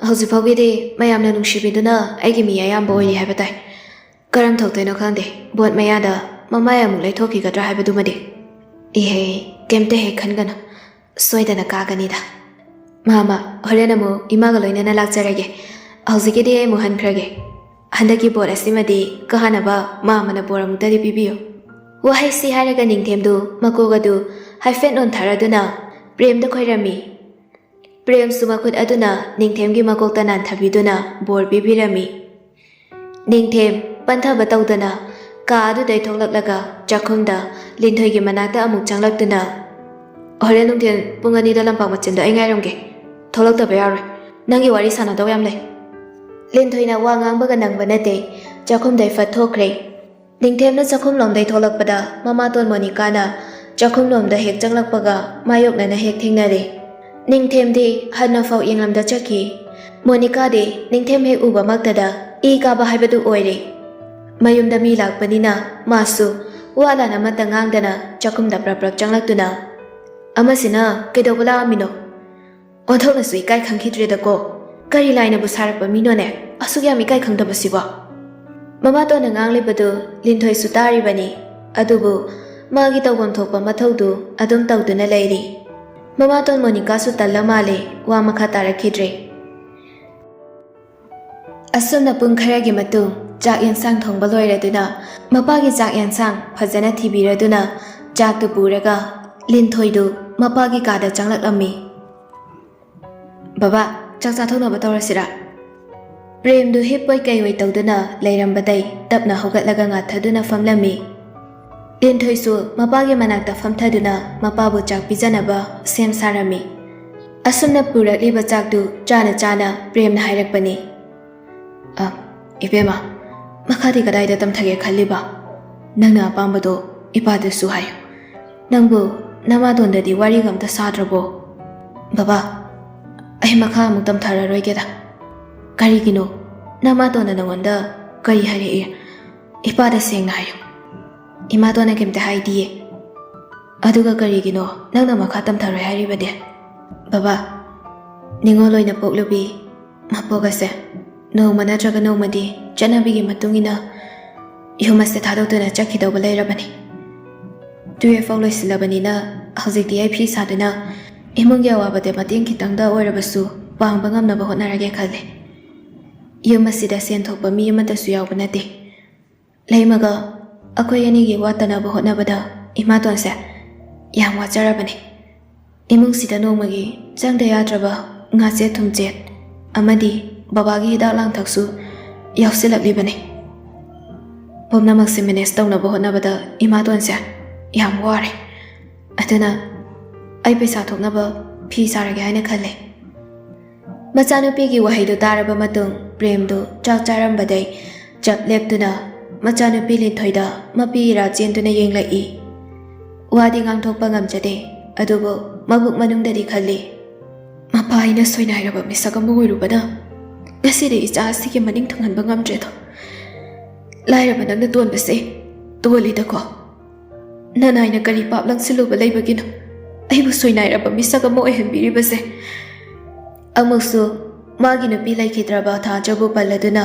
A: ꯍꯧꯖꯤꯛ ꯐꯥꯎꯒꯤꯗꯤ ꯃꯌꯥꯝꯅ ꯅꯨꯡꯁꯤꯕꯤꯗꯨꯅ ꯑꯩꯒꯤ ꯃꯤ ꯑꯌꯥꯝꯕ ꯑꯣꯏꯔꯤ ꯍꯥꯏꯕ ꯇꯥꯏ ꯀꯔꯝ ꯊꯣꯛꯇꯣꯏꯅꯣ ꯈꯪꯗꯦ ꯕꯣꯠ ꯃꯌꯥꯗ ꯃꯃꯥꯏ ꯑꯃꯨꯛ ꯂꯩꯊꯣꯛꯈꯤꯒꯗ꯭ꯔꯥ ꯍꯥꯏꯕꯗꯨꯃꯗꯤ ꯏꯍꯦ ꯀꯩꯝꯇ ꯍꯦꯛ ꯈꯟꯒꯅꯨ ꯁꯣꯏꯗꯅ ꯀꯥꯒꯅꯤꯗ ꯃꯥꯃ ꯍꯣꯔꯦꯟ ꯑꯃꯨꯛ ꯏꯃꯥꯒ ꯂꯣꯏꯅꯅ ꯂꯥꯛꯆꯔꯒꯦ ꯍꯧꯖꯤꯛꯀꯤꯗꯤ ꯑꯩ ꯑꯃꯨꯛ ꯍꯟꯈ꯭ꯔꯒꯦ ꯍꯟꯗꯛꯀꯤ ꯕꯣꯠ ꯑꯁꯤꯃꯗꯤ ꯀꯥꯅꯕ ꯃꯥꯃꯅ ꯕꯣꯔ ꯑꯃꯨꯛꯇꯗꯤ ꯄꯤꯕꯤꯌꯨ ꯋꯥꯍꯩꯁꯤ ꯍꯥꯏꯔꯒ ꯅꯤꯡꯊꯦꯝꯗꯨ ꯃꯀꯣꯛ ꯑꯗꯨ ꯍꯥꯏꯐꯦꯠ ꯅꯣꯟꯊꯔꯗꯨꯅ ꯄ꯭ꯔꯦꯝꯗ ꯈꯣꯏꯔꯝꯃꯤ ꯄ꯭ꯔꯦꯝꯁꯨ ꯃꯈꯨꯠ ꯑꯗꯨꯅ ꯅꯤꯡꯊꯦꯝꯒꯤ ꯃꯀꯣꯛꯇ ꯅꯥꯟꯊꯕꯤꯗꯨꯅ ꯕꯣꯔ ꯄꯤꯕꯤꯔꯝꯃꯤ ꯅꯤꯡꯊꯦꯝ ꯄꯟꯊꯕ ꯇꯧꯗꯅ ꯀꯥ ꯑꯗꯨꯗꯩ ꯊꯣꯛꯂꯛꯂꯒ ꯆꯥꯛꯈꯨꯝꯗ ꯂꯤꯟꯊꯣꯏꯒꯤ ꯃꯅꯥꯛꯇ ꯑꯃꯨꯛ ꯆꯪꯂꯛꯇꯨꯅ ꯍꯣꯔꯦꯟ ꯅꯨꯡꯊꯤꯜ ꯄꯨꯡ 2ꯗ ꯂꯝꯄꯥꯛ ꯃꯆꯤꯟꯗ ꯑꯩ ꯉꯥꯏꯔꯝꯒꯦ ꯊꯣꯛꯂꯛꯇꯕ ꯌꯥꯔꯣꯏ ꯅꯪꯒꯤ ꯋꯥꯔꯤ ꯁꯥꯟꯅꯗꯧ ꯌꯥꯝ ꯂꯩ ꯂꯤꯟꯊꯣꯏꯅ ꯋꯥ ꯉꯥꯡꯕꯒ ꯅꯪꯕ ꯅꯠꯇꯦ ꯆꯥꯛꯈꯨꯝꯗꯩ ꯐꯠ ꯊꯣꯛꯈ꯭ꯔꯦ ꯅꯤꯡꯊꯦꯝꯅ ꯆꯥꯛꯈꯨꯝꯂꯣꯝꯗꯩ ꯊꯣꯛꯂꯛꯄꯗ ꯃꯃꯥꯇꯣꯟ ꯃꯣꯅꯤꯀꯥꯅ ꯆꯥꯛꯈꯨꯝꯂꯣꯝꯗ ꯍꯦꯛ ꯆꯪꯂꯛꯄꯒ ꯃꯥꯌꯣꯛꯅꯅ ꯍꯦꯛ ꯊꯦꯡꯅꯔꯦ ꯅꯤꯡꯊꯦꯝꯗꯤ ꯍꯟꯅꯐꯥꯎ ꯌꯦꯡꯂꯝꯗ ꯆꯠꯈꯤ ꯃꯣꯅꯤꯀꯥꯗꯤ ꯅꯤꯡꯊꯦꯝ ꯍꯦꯛ ꯎꯕꯃꯛꯇꯗ ꯏ ꯀꯥꯕ ꯍꯥꯏꯕꯗꯨ ꯑꯣꯏꯔꯦ ꯃꯌꯨꯝꯗ ꯃꯤ ꯂꯥꯛꯄꯅꯤꯅ ꯃꯥꯁꯨ ꯋꯥ ꯂꯥꯟ ꯑꯃꯠꯇ ꯉꯥꯡꯗꯅ ꯆꯥꯛꯈꯨꯝꯗ ꯄ꯭ꯔꯞ ꯆꯪꯂꯛꯇꯨꯅ ꯑꯃꯁꯤꯅ ꯀꯩꯗꯧꯕ ꯂꯥꯛꯑꯝꯃꯤꯅꯣ ꯑꯣꯟꯊꯣꯛꯅꯁꯨ ꯏꯀꯥꯏ ꯈꯪꯈꯤꯗ꯭ꯔꯦꯗꯀꯣ ꯀꯔꯤ ꯂꯥꯏꯅꯕꯨ ꯁꯥꯔꯛꯄ ꯃꯤꯅꯣꯅꯦ ꯑꯁꯨꯛ ꯌꯥꯝ ꯏꯀꯥꯏ ꯈꯪꯗꯕꯁꯤꯕꯣ ꯃꯃꯥꯇꯣꯟꯅ ꯉꯥꯡꯂꯤꯕꯗꯨ ꯂꯤꯟꯊꯣꯏꯁꯨ ꯇꯥꯔꯤꯕꯅꯤ ꯑꯗꯨꯕꯨ ꯃꯥꯒꯤ ꯇꯧꯐꯝ ꯊꯣꯛꯄ ꯃꯊꯧꯗꯨ ꯑꯗꯨꯝ ꯇꯧꯗꯨꯅ ꯂꯩꯔꯤ ꯃꯃꯥꯇꯣꯟ ꯃꯣꯅꯤꯀꯥꯁꯨ ꯇꯜꯂ ꯃꯥꯜꯂꯦ ꯋꯥ ꯃꯈꯥ ꯇꯥꯔꯛꯈꯤꯗ꯭ꯔꯦ ꯑꯁꯨꯝꯅ ꯄꯨꯡ ꯈꯔꯒꯤ ꯃꯇꯨꯡ ꯆꯥꯛ ꯌꯦꯟꯁꯥꯡ ꯊꯣꯡꯕ ꯂꯣꯏꯔꯗꯨꯅ ꯃꯄꯥꯒꯤ ꯆꯥꯛ ꯌꯦꯟꯁꯥꯡ ꯐꯖꯅ ꯊꯤꯕꯤꯔꯗꯨꯅ ꯆꯥꯛꯇꯨ ꯄꯨꯔꯒ ꯂꯤꯟꯊꯣꯏꯗꯨ ꯃꯄꯥꯒꯤ ꯀꯥꯗ ꯆꯪꯂꯛꯂꯝꯃꯤ ꯕꯕꯥ ꯆꯥꯛ ꯆꯥꯊꯣꯛꯅꯕ ꯇꯧꯔꯁꯤꯔꯥ ꯄ꯭ꯔꯦꯝꯗꯨ ꯍꯤꯞꯄꯣꯏ ꯀꯩꯑꯣꯏ ꯇꯧꯗꯨꯅ ꯂꯩꯔꯝꯕꯗꯩ ꯇꯞꯅ ꯍꯧꯒꯠꯂꯒ ꯉꯥꯊꯗꯨꯅ ꯐꯝꯂꯝꯃꯤ ꯂꯤꯟꯊꯣꯏꯁꯨ ꯃꯄꯥꯒꯤ ꯃꯅꯥꯛꯇ ꯐꯝꯊꯗꯨꯅ ꯃꯄꯥꯕꯨ ꯆꯥꯛ ꯄꯤꯖꯅꯕ ꯁꯦꯝ ꯁꯥꯔꯝꯃꯤ ꯑꯁꯨꯝꯅ ꯄꯨꯔꯛꯂꯤꯕ ꯆꯥꯛꯇꯨ ꯆꯥꯅ ꯄ꯭ꯔꯦꯝꯅ ꯍꯥꯏꯔꯛꯄꯅꯤ ꯏꯕꯦꯝꯃ ꯃꯈꯥꯗꯤ ꯀꯗꯥꯏꯗ ꯇꯝꯊꯒꯦ ꯈꯜꯂꯤꯕ ꯅꯪꯅ ꯑꯄꯥꯝꯕꯗꯣ ꯏꯄꯥꯗꯁꯨ ꯍꯥꯏꯌꯨ ꯅꯪꯕꯨ ꯅꯃꯥꯇꯣꯟꯗꯗꯤ ꯋꯥꯔꯤꯒ ꯑꯝꯇ ꯁꯥꯗ꯭ꯔꯕꯣ ꯕꯕꯥ ꯑꯩ ꯃꯈꯥ ꯑꯃꯨꯛ ꯇꯝꯊꯔꯔꯣꯏꯒꯦꯗ ꯀꯔꯤꯒꯤꯅꯣ ꯅꯃꯥꯇꯣꯟꯅ ꯅꯉꯣꯟꯗ ꯀꯔꯤ ꯍꯥꯏꯔꯛꯏ ꯏꯄꯥꯗ ꯁꯦꯡꯅ ꯍꯥꯏꯌꯨ ꯏꯃꯥꯇꯣꯟꯅ ꯀꯩꯝꯇ ꯍꯥꯏꯗꯤꯌꯦ ꯑꯗꯨꯒ ꯀꯔꯤꯒꯤꯅꯣ ꯅꯪꯅ ꯃꯈꯥ ꯇꯝꯊꯔꯣꯏ ꯍꯥꯏꯔꯤꯕꯗꯤ ꯕꯕꯥ ꯅꯤꯉꯣꯜ ꯑꯣꯏꯅ ꯄꯣꯛꯂꯨꯕꯤ ꯃꯄꯣꯛ ꯑꯁꯦ ꯅꯣꯡꯃ ꯅꯠꯇ꯭ꯔꯒ ꯅꯣꯡꯃꯗꯤ ꯆꯠꯅꯕꯤꯒꯤ ꯃꯇꯨꯡꯏꯟꯅ ꯌꯨꯝ ꯑꯁꯦ ꯊꯥꯗꯣꯛꯇꯨꯅ ꯆꯠꯈꯤꯗꯧꯕ ꯂꯩꯔꯕꯅꯤ 12 ꯐꯥꯎ ꯂꯣꯏꯁꯤꯜꯂꯕꯅꯤꯅ ꯍꯧꯖꯤꯛꯇꯤ ꯑꯩ ꯐꯤ ꯁꯥꯗꯨꯅ ꯏꯃꯨꯡꯒꯤ ꯑꯋꯥꯕꯗ ꯃꯇꯦꯡ ꯈꯤꯇꯪꯗ ꯑꯣꯏꯔꯕꯁꯨ ꯄꯥꯡꯕ ꯉꯝꯅꯕ ꯍꯣꯠꯅꯔꯒꯦ ꯈꯜꯂꯦ ꯌꯨꯝ ꯑꯁꯤꯗ ꯁꯦꯟ ꯊꯣꯛꯄ ꯃꯤ ꯑꯃꯠꯇꯁꯨ ꯌꯥꯎꯕ ꯅꯠꯇꯦ ꯂꯩꯃꯒ ꯑꯩꯈꯣꯏ ꯑꯅꯤꯒꯤ ꯋꯥꯠꯇꯅꯕ ꯍꯣꯠꯅꯕꯗ ꯏꯃꯥꯇꯣꯟꯁꯦ ꯌꯥꯝ ꯋꯥꯖꯔꯕꯅꯤ ꯏꯃꯨꯡꯁꯤꯗ ꯅꯣꯡꯃꯒꯤ ꯆꯪꯗ ꯌꯥꯗ꯭ꯔꯕ ꯉꯥꯆꯦꯠ ꯊꯨꯝꯆꯦꯠ ꯑꯃꯗꯤ ꯕꯕꯥꯒꯤ ꯍꯤꯗꯥꯛ ꯂꯥꯡꯊꯛꯁꯨ ꯌꯥꯎꯁꯤꯜꯂꯛꯂꯤꯕꯅꯤ ꯄꯨꯝꯅꯃꯛꯁꯦ ꯃꯦꯅꯦꯖ ꯇꯧꯅꯕ ꯍꯣꯠꯅꯕꯗ ꯏꯃꯥꯇꯣꯟꯁꯦ ꯌꯥꯝ ꯋꯥꯔꯦ ꯑꯗꯨꯅ ꯑꯩ ꯄꯩꯁꯥ ꯊꯣꯛꯅꯕ ꯐꯤ ꯁꯥꯔꯒꯦ ꯍꯥꯏꯅ ꯈꯜꯂꯦ ꯃꯆꯥꯅꯨꯄꯤꯒꯤ ꯋꯥꯍꯩꯗꯨ ꯇꯥꯔꯕ ꯃꯇꯨꯡ ꯄ꯭ꯔꯦꯝꯗꯨ ꯆꯥꯛ ꯆꯥꯔꯝꯕꯗꯩ ꯆꯞ ꯂꯦꯞꯇꯨꯅ ꯃꯆꯥꯅꯨꯄꯤ ꯂꯤꯟꯊꯣꯏꯗ ꯃꯄꯤ ꯏꯔꯥ ꯆꯦꯟꯗꯨꯅ ꯌꯦꯡꯂꯛꯏ ꯋꯥꯗꯤ ꯉꯥꯡꯊꯣꯛꯄ ꯉꯝꯖꯗꯦ ꯑꯗꯨꯕꯨ ꯃꯕꯨꯛ ꯃꯅꯨꯡꯗꯗꯤ ꯈꯜꯂꯤ ꯃꯄꯥ ꯑꯩꯅ ꯁꯣꯏꯅꯥꯏꯔꯕ ꯃꯤꯁꯛ ꯑꯃ ꯑꯣꯏꯔꯨꯕꯅ ꯉꯁꯤꯗꯤ ꯏꯆꯥ ꯑꯁꯤꯒꯤ ꯃꯅꯤꯡ ꯊꯨꯡꯍꯟꯕ ꯉꯝꯗ꯭ꯔꯦꯗꯣ ꯂꯥꯏꯔꯕ ꯅꯪꯅ ꯇꯣꯟꯕꯁꯦ ꯇꯣꯜꯂꯤꯗꯀꯣ ꯅꯅꯥꯏꯅ ꯀꯔꯤ ꯄꯥꯞ ꯂꯪꯁꯤꯜꯂꯨꯕ ꯂꯩꯕꯒꯤꯅꯣ ꯑꯩꯕꯨ ꯁꯣꯏꯅꯥꯏꯔꯕ ꯃꯤꯁꯛ ꯑꯃ ꯑꯣꯏꯍꯟꯕꯤꯔꯤꯕꯁꯦ ꯑꯃꯨꯛꯁꯨ ꯃꯥꯒꯤ ꯅꯨꯄꯤ ꯂꯩꯈꯤꯗ꯭ꯔꯕ ꯊꯥꯖꯕꯨ ꯄꯜꯂꯗꯨꯅ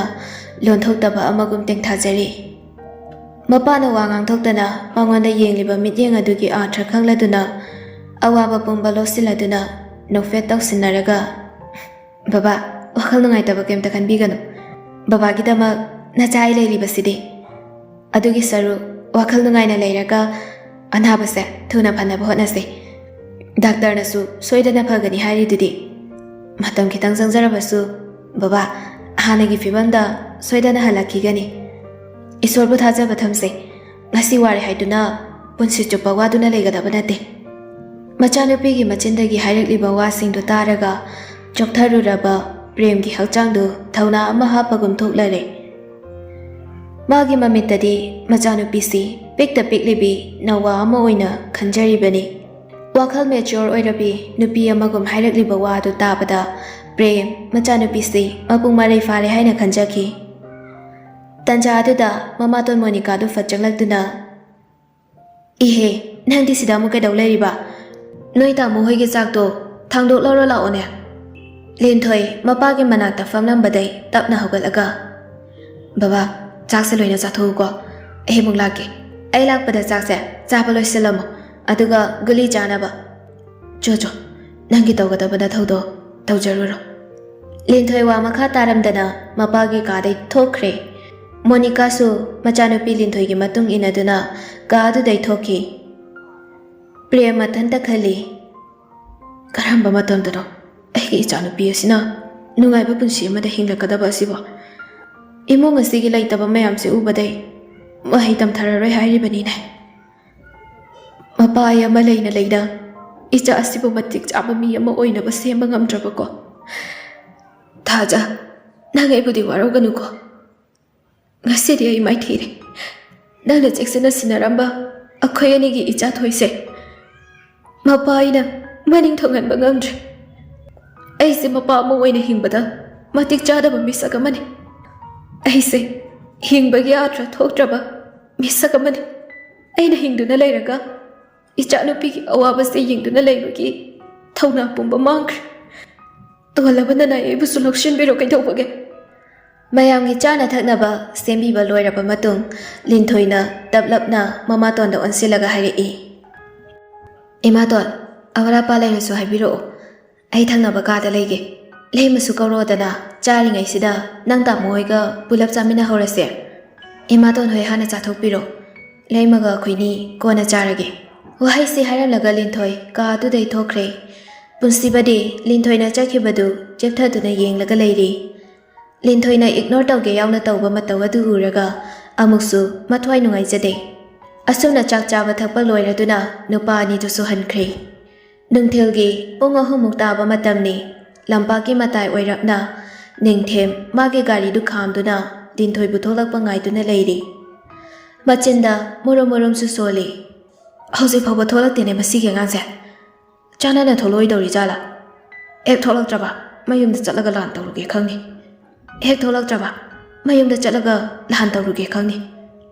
A: ꯂꯣꯟꯊꯣꯛꯇꯕ ꯑꯃꯒꯨꯝ ꯇꯦꯡꯊꯥꯖꯔꯤ ꯃꯄꯥꯅ ꯋꯥ ꯉꯥꯡꯊꯣꯛꯇꯅ ꯃꯉꯣꯟꯗ ꯌꯦꯡꯂꯤꯕ ꯃꯤꯠꯌꯦꯡ ꯑꯗꯨꯒꯤ ꯑꯥꯔꯊ ꯈꯪꯂꯗꯨꯅ ꯑꯋꯥꯕ ꯄꯨꯝꯕ ꯂꯣꯠꯁꯤꯜꯂꯗꯨꯅ ꯅꯣꯛꯐꯦꯠ ꯇꯧꯁꯤꯟꯅꯔꯒ ꯕꯕꯥ ꯋꯥꯈꯜ ꯅꯨꯡꯉꯥꯏꯇꯕ ꯀꯩꯝꯇ ꯈꯟꯕꯤꯒꯅꯨ ꯕꯕꯥꯒꯤꯗꯃꯛ ꯅꯆꯥ ꯑꯩ ꯂꯩꯔꯤꯕꯁꯤꯗꯤ ꯑꯗꯨꯒꯤ ꯁꯔꯨꯛ ꯋꯥꯈꯜ ꯅꯨꯡꯉꯥꯏꯅ ꯂꯩꯔꯒ ꯑꯅꯥꯕꯁꯦ ꯊꯨꯅ ꯐꯅꯕ ꯍꯣꯠꯅꯁꯤ ꯗꯥꯛꯇꯔꯅꯁꯨ ꯁꯣꯏꯗꯅ ꯐꯒꯅꯤ ꯍꯥꯏꯔꯤꯗꯨꯗꯤ ꯃꯇꯝ ꯈꯤꯇꯪ ꯆꯪꯖꯔꯕꯁꯨ ꯕꯕꯥ ꯍꯥꯟꯅꯒꯤ ꯐꯤꯕꯝꯗ ꯁꯣꯏꯗꯅ ꯍꯜꯂꯛꯈꯤꯒꯅꯤ ꯏꯁꯣꯔꯕꯨ ꯊꯥꯖꯕ ꯊꯝꯁꯦ ꯉꯁꯤ ꯋꯥꯔꯦ ꯍꯥꯏꯗꯨꯅ ꯄꯨꯟꯁꯤ ꯆꯨꯞꯄ ꯋꯥꯗꯨꯅ ꯂꯩꯒꯗꯕ ꯅꯠꯇꯦ ꯃꯆꯥꯅꯨꯄꯤꯒꯤ ꯃꯆꯤꯟꯗꯒꯤ ꯍꯥꯏꯔꯛꯂꯤꯕ ꯋꯥꯁꯤꯡꯗꯨ ꯇꯥꯔꯒ ꯆꯣꯛꯊꯔꯨꯔꯕ ꯄ꯭ꯔꯦꯝꯒꯤ ꯍꯛꯆꯥꯡꯗꯨ ꯊꯧꯅꯥ ꯑꯃ ꯍꯥꯞꯄꯒꯨꯝ ꯊꯣꯛꯂꯔꯦ ꯃꯥꯒꯤ ꯃꯃꯤꯠꯇꯗꯤ ꯃꯆꯥꯅꯨꯄꯤꯁꯤ ꯄꯤꯛꯇ ꯄꯤꯛꯂꯤꯕꯤ ꯅꯋꯥ ꯑꯃ ꯑꯣꯏꯅ ꯈꯟꯖꯔꯤꯕꯅꯤ ꯋꯥꯈꯜ ꯃꯦꯆ꯭ꯌꯣꯔ ꯑꯣꯏꯔꯕꯤ ꯅꯨꯄꯤ ꯑꯃꯒꯨꯝ ꯍꯥꯏꯔꯛꯂꯤꯕ ꯋꯥꯗꯨ ꯇꯥꯕꯗ ꯄ꯭ꯔꯦꯝ ꯃꯆꯥꯅꯨꯄꯤꯁꯤ ꯃꯄꯨꯡ ꯃꯔꯩ ꯐꯥꯔꯦ ꯍꯥꯏꯅ ꯈꯟꯖꯈꯤ ꯇꯟꯖꯥ ꯑꯗꯨꯗ ꯃꯃꯥꯇꯣꯟ ꯃꯣꯅꯤꯀꯥꯗꯨ ꯐꯠ ꯆꯪꯂꯛꯇꯨꯅ ꯏꯍꯦ ꯅꯪꯗꯤ ꯁꯤꯗ ꯑꯃꯨꯛ ꯀꯩꯗꯧ ꯂꯩꯔꯤꯕ ꯅꯣꯏ ꯇꯥꯃꯣ ꯍꯣꯏꯒꯤ ꯆꯥꯛꯇꯣ ꯊꯥꯡꯗꯣꯛꯂꯧꯔ ꯂꯥꯛꯑꯣꯅꯦ ꯂꯤꯟꯊꯣꯏ ꯃꯄꯥꯒꯤ ꯃꯅꯥꯛꯇ ꯐꯝꯂꯝꯕꯗꯩ ꯇꯞꯅ ꯍꯧꯒꯠꯂꯒ ꯕꯕꯥ ꯆꯥꯛꯁꯦ ꯂꯣꯏꯅ ꯆꯥꯊꯣꯛꯎꯀꯣ ꯑꯩ ꯑꯃꯨꯛ ꯂꯥꯛꯀꯦ ꯑꯩ ꯂꯥꯛꯄꯗ ꯆꯥꯛꯁꯦ ꯆꯥꯕ ꯂꯣꯏꯁꯤꯜꯂꯝꯃꯣ ꯑꯗꯨꯒ ꯒꯨꯂꯤ ꯆꯥꯅꯕ ꯆꯣ ꯅꯪꯒꯤ ꯇꯧꯒꯗꯕ ꯅꯊꯧꯗꯣ ꯇꯧꯖꯔꯨꯔꯣ ꯂꯤꯟꯊꯣꯏ ꯋꯥ ꯃꯈꯥ ꯇꯥꯔꯝꯗꯅ ꯃꯄꯥꯒꯤ ꯀꯥꯗꯩ ꯊꯣꯛꯈ꯭ꯔꯦ ꯃꯣꯅꯤꯀꯥꯁꯨ ꯃꯆꯥꯅꯨꯄꯤ ꯂꯤꯟꯊꯣꯏꯒꯤ ꯃꯇꯨꯡ ꯏꯟꯅꯗꯨꯅ ꯀꯥ ꯑꯗꯨꯗꯩ ꯊꯣꯛꯈꯤ ꯄ꯭ꯔꯦꯝ ꯃꯊꯟꯇ ꯈꯜꯂꯤ ꯀꯔꯝꯕ ꯃꯇꯝꯗꯅꯣ ꯑꯩꯒꯤ ꯏꯆꯥꯅꯨꯄꯤ ꯑꯁꯤꯅ ꯅꯨꯡꯉꯥꯏꯕ ꯄꯨꯟꯁꯤ ꯑꯃꯗ ꯍꯤꯡꯂꯛꯀꯗꯕ ꯑꯁꯤꯕꯣ ꯏꯃꯨꯡ ꯑꯁꯤꯒꯤ ꯂꯩꯇꯕ ꯃꯌꯥꯝꯁꯦ ꯎꯕꯗꯩ ꯃꯍꯩ ꯇꯝꯊꯔꯔꯣꯏ ꯍꯥꯏꯔꯤꯕꯅꯤꯅꯦ ꯃꯄꯥ ꯑꯩ ꯑꯃ ꯂꯩꯅ ꯂꯩꯅ ꯏꯆꯥ ꯑꯁꯤꯕꯨ ꯃꯇꯤꯛ ꯆꯥꯕ ꯃꯤ ꯑꯃ ꯑꯣꯏꯅꯕ ꯁꯦꯝꯕ ꯉꯝꯗ꯭ꯔꯕꯀꯣ ꯊꯥꯖ ꯅꯪ ꯑꯩꯕꯨꯗꯤ ꯋꯥꯔꯧꯒꯅꯨꯀꯣ ꯉꯁꯤꯗꯤ ꯑꯩ ꯃꯥꯏꯊꯤꯔꯦ ꯅꯪꯅ ꯆꯦꯛꯁꯤꯟꯅ ꯁꯤꯟꯅꯔꯝꯕ ꯑꯩꯈꯣꯏ ꯑꯅꯤꯒꯤ ꯏꯆꯥ ꯊꯣꯏꯁꯦ ꯃꯄꯥ ꯑꯩꯅ ꯃꯅꯤꯡ ꯊꯨꯡꯍꯟꯕ ꯉꯝꯗ꯭ꯔꯦ ꯑꯩꯁꯦ ꯃꯄꯥ ꯑꯃ ꯑꯣꯏꯅ ꯍꯤꯡꯕꯗ ꯃꯇꯤꯛ ꯆꯥꯗꯕ ꯃꯤꯁꯛ ꯑꯃꯅꯤ ꯑꯩꯁꯦ ꯍꯤꯡꯕꯒꯤ ꯑꯥꯔꯊ ꯊꯣꯛꯇ꯭ꯔꯕ ꯃꯤꯁꯛ ꯑꯃꯅꯤ ꯑꯩꯅ ꯍꯤꯡꯗꯨꯅ ꯂꯩꯔꯒ ꯏꯆꯥꯅꯨꯄꯤꯒꯤ ꯑꯋꯥꯕꯁꯦ ꯌꯦꯡꯗꯨꯅ ꯂꯩꯕꯒꯤ ꯊꯧꯅꯥ ꯄꯨꯝꯕ ꯃꯥꯡꯈ꯭ꯔꯦ ꯇꯣꯜꯂꯕꯅ ꯑꯩꯕꯨꯁꯨ ꯂꯧꯁꯤꯟꯕꯤꯔꯣ ꯀꯩꯗꯧꯕꯒꯦ ꯃꯌꯥꯝꯒꯤ ꯆꯥꯅ ꯊꯛꯅꯕ ꯁꯦꯝꯕꯤꯕ ꯂꯣꯏꯔꯕ ꯃꯇꯨꯡ ꯂꯤꯟꯊꯣꯏꯅ ꯇꯞꯂꯞꯅ ꯃꯃꯥꯇꯣꯟꯗ ꯑꯣꯟꯁꯤꯜꯂꯒ ꯍꯥꯏꯔꯛꯏ ꯏꯃꯥꯇꯣꯟ ꯑꯋꯥꯠ ꯑꯄꯥ ꯂꯩꯔꯁꯨ ꯍꯥꯏꯕꯤꯔꯛꯑꯣ ꯑꯩ ꯊꯪꯅꯕ ꯀꯥꯗ ꯂꯩꯒꯦ ꯂꯩꯃꯁꯨ ꯀꯧꯔꯛꯑꯣꯗꯅ ꯆꯥꯔꯤꯉꯩꯁꯤꯗ ꯅꯪ ꯇꯥꯃꯣ ꯍꯣꯏꯒ ꯄꯨꯂꯞ ꯆꯥꯃꯤꯟꯅꯍꯧꯔꯁꯦ ꯏꯃꯥꯇꯣꯟ ꯍꯣꯏ ꯍꯥꯟꯅ ꯆꯥꯊꯣꯛꯄꯤꯔꯣ ꯂꯩꯃꯒ ꯑꯩꯈꯣꯏꯅꯤ ꯀꯣꯟꯅ ꯆꯥꯔꯒꯦ ꯋꯥꯍꯩꯁꯤ ꯍꯥꯏꯔꯝꯂꯒ ꯂꯤꯟꯊꯣꯏ ꯀꯥ ꯑꯗꯨꯗꯩ ꯊꯣꯛꯈ꯭ꯔꯦ ꯄꯨꯟꯁꯤꯕꯗꯤ ꯂꯤꯟꯊꯣꯏꯅ ꯆꯠꯈꯤꯕꯗꯨ ꯆꯦꯞꯊꯗꯨꯅ ꯌꯦꯡꯂꯒ ꯂꯩꯔꯤ ꯂꯤꯟꯊꯣꯏꯅ ꯏꯒꯅꯣꯔ ꯇꯧꯒꯦ ꯌꯥꯎꯅ ꯇꯧꯕ ꯃꯇꯧ ꯑꯗꯨ ꯎꯔꯒ ꯑꯃꯨꯛꯁꯨ ꯃꯊ꯭ꯋꯥꯏ ꯅꯨꯡꯉꯥꯏꯖꯗꯦ ꯑꯁꯨꯝꯅ ꯆꯥꯛ ꯆꯥꯕ ꯊꯛꯄ ꯂꯣꯏꯔꯗꯨꯅ ꯅꯨꯄꯥ ꯑꯅꯤꯗꯨꯁꯨ ꯍꯟꯈ꯭ꯔꯦ ꯅꯨꯡꯊꯤꯜꯒꯤ ꯄꯨꯡ 3 ꯇꯥꯕ ꯃꯇꯝꯅꯤ ꯂꯝꯄꯥꯛꯀꯤ ꯃꯇꯥꯏ ꯑꯣꯏꯔꯞꯅ ꯅꯤꯡꯊꯦꯝ ꯃꯥꯒꯤ ꯒꯥꯔꯤꯗꯨ ꯈꯥꯝꯗꯨꯅ ꯂꯤꯟꯊꯣꯏꯕꯨ ꯊꯣꯛꯂꯛꯄ ꯉꯥꯏꯗꯨꯅ ꯂꯩꯔꯤ ꯃꯆꯤꯟꯗ ꯃꯨꯔꯨꯝꯁꯨ ꯁꯣꯜꯂꯤ ꯍꯧꯖꯤꯛ ꯐꯥꯎꯕ ꯊꯣꯛꯂꯛꯇꯦꯅꯦ ꯃꯁꯤꯒꯤ ꯑꯉꯥꯡꯁꯦ ꯆꯥꯟꯅꯅ ꯊꯣꯛꯂꯛꯑꯣꯏꯗꯧꯔꯤ ꯖꯥꯠꯂꯥ ꯍꯦꯛ ꯊꯣꯛꯂꯛꯇ꯭ꯔꯕ ꯃꯌꯨꯝꯗ ꯆꯠꯂꯒ ꯂꯥꯟ ꯇꯧꯔꯨꯒꯦ ꯈꯪꯅꯤ ꯍꯦꯛ ꯊꯣꯛꯂꯛꯇ꯭ꯔꯕ ꯃꯌꯨꯝꯗ ꯆꯠꯂꯒ ꯂꯥꯟ ꯇꯧꯔꯨꯒꯦ ꯈꯪꯅꯤ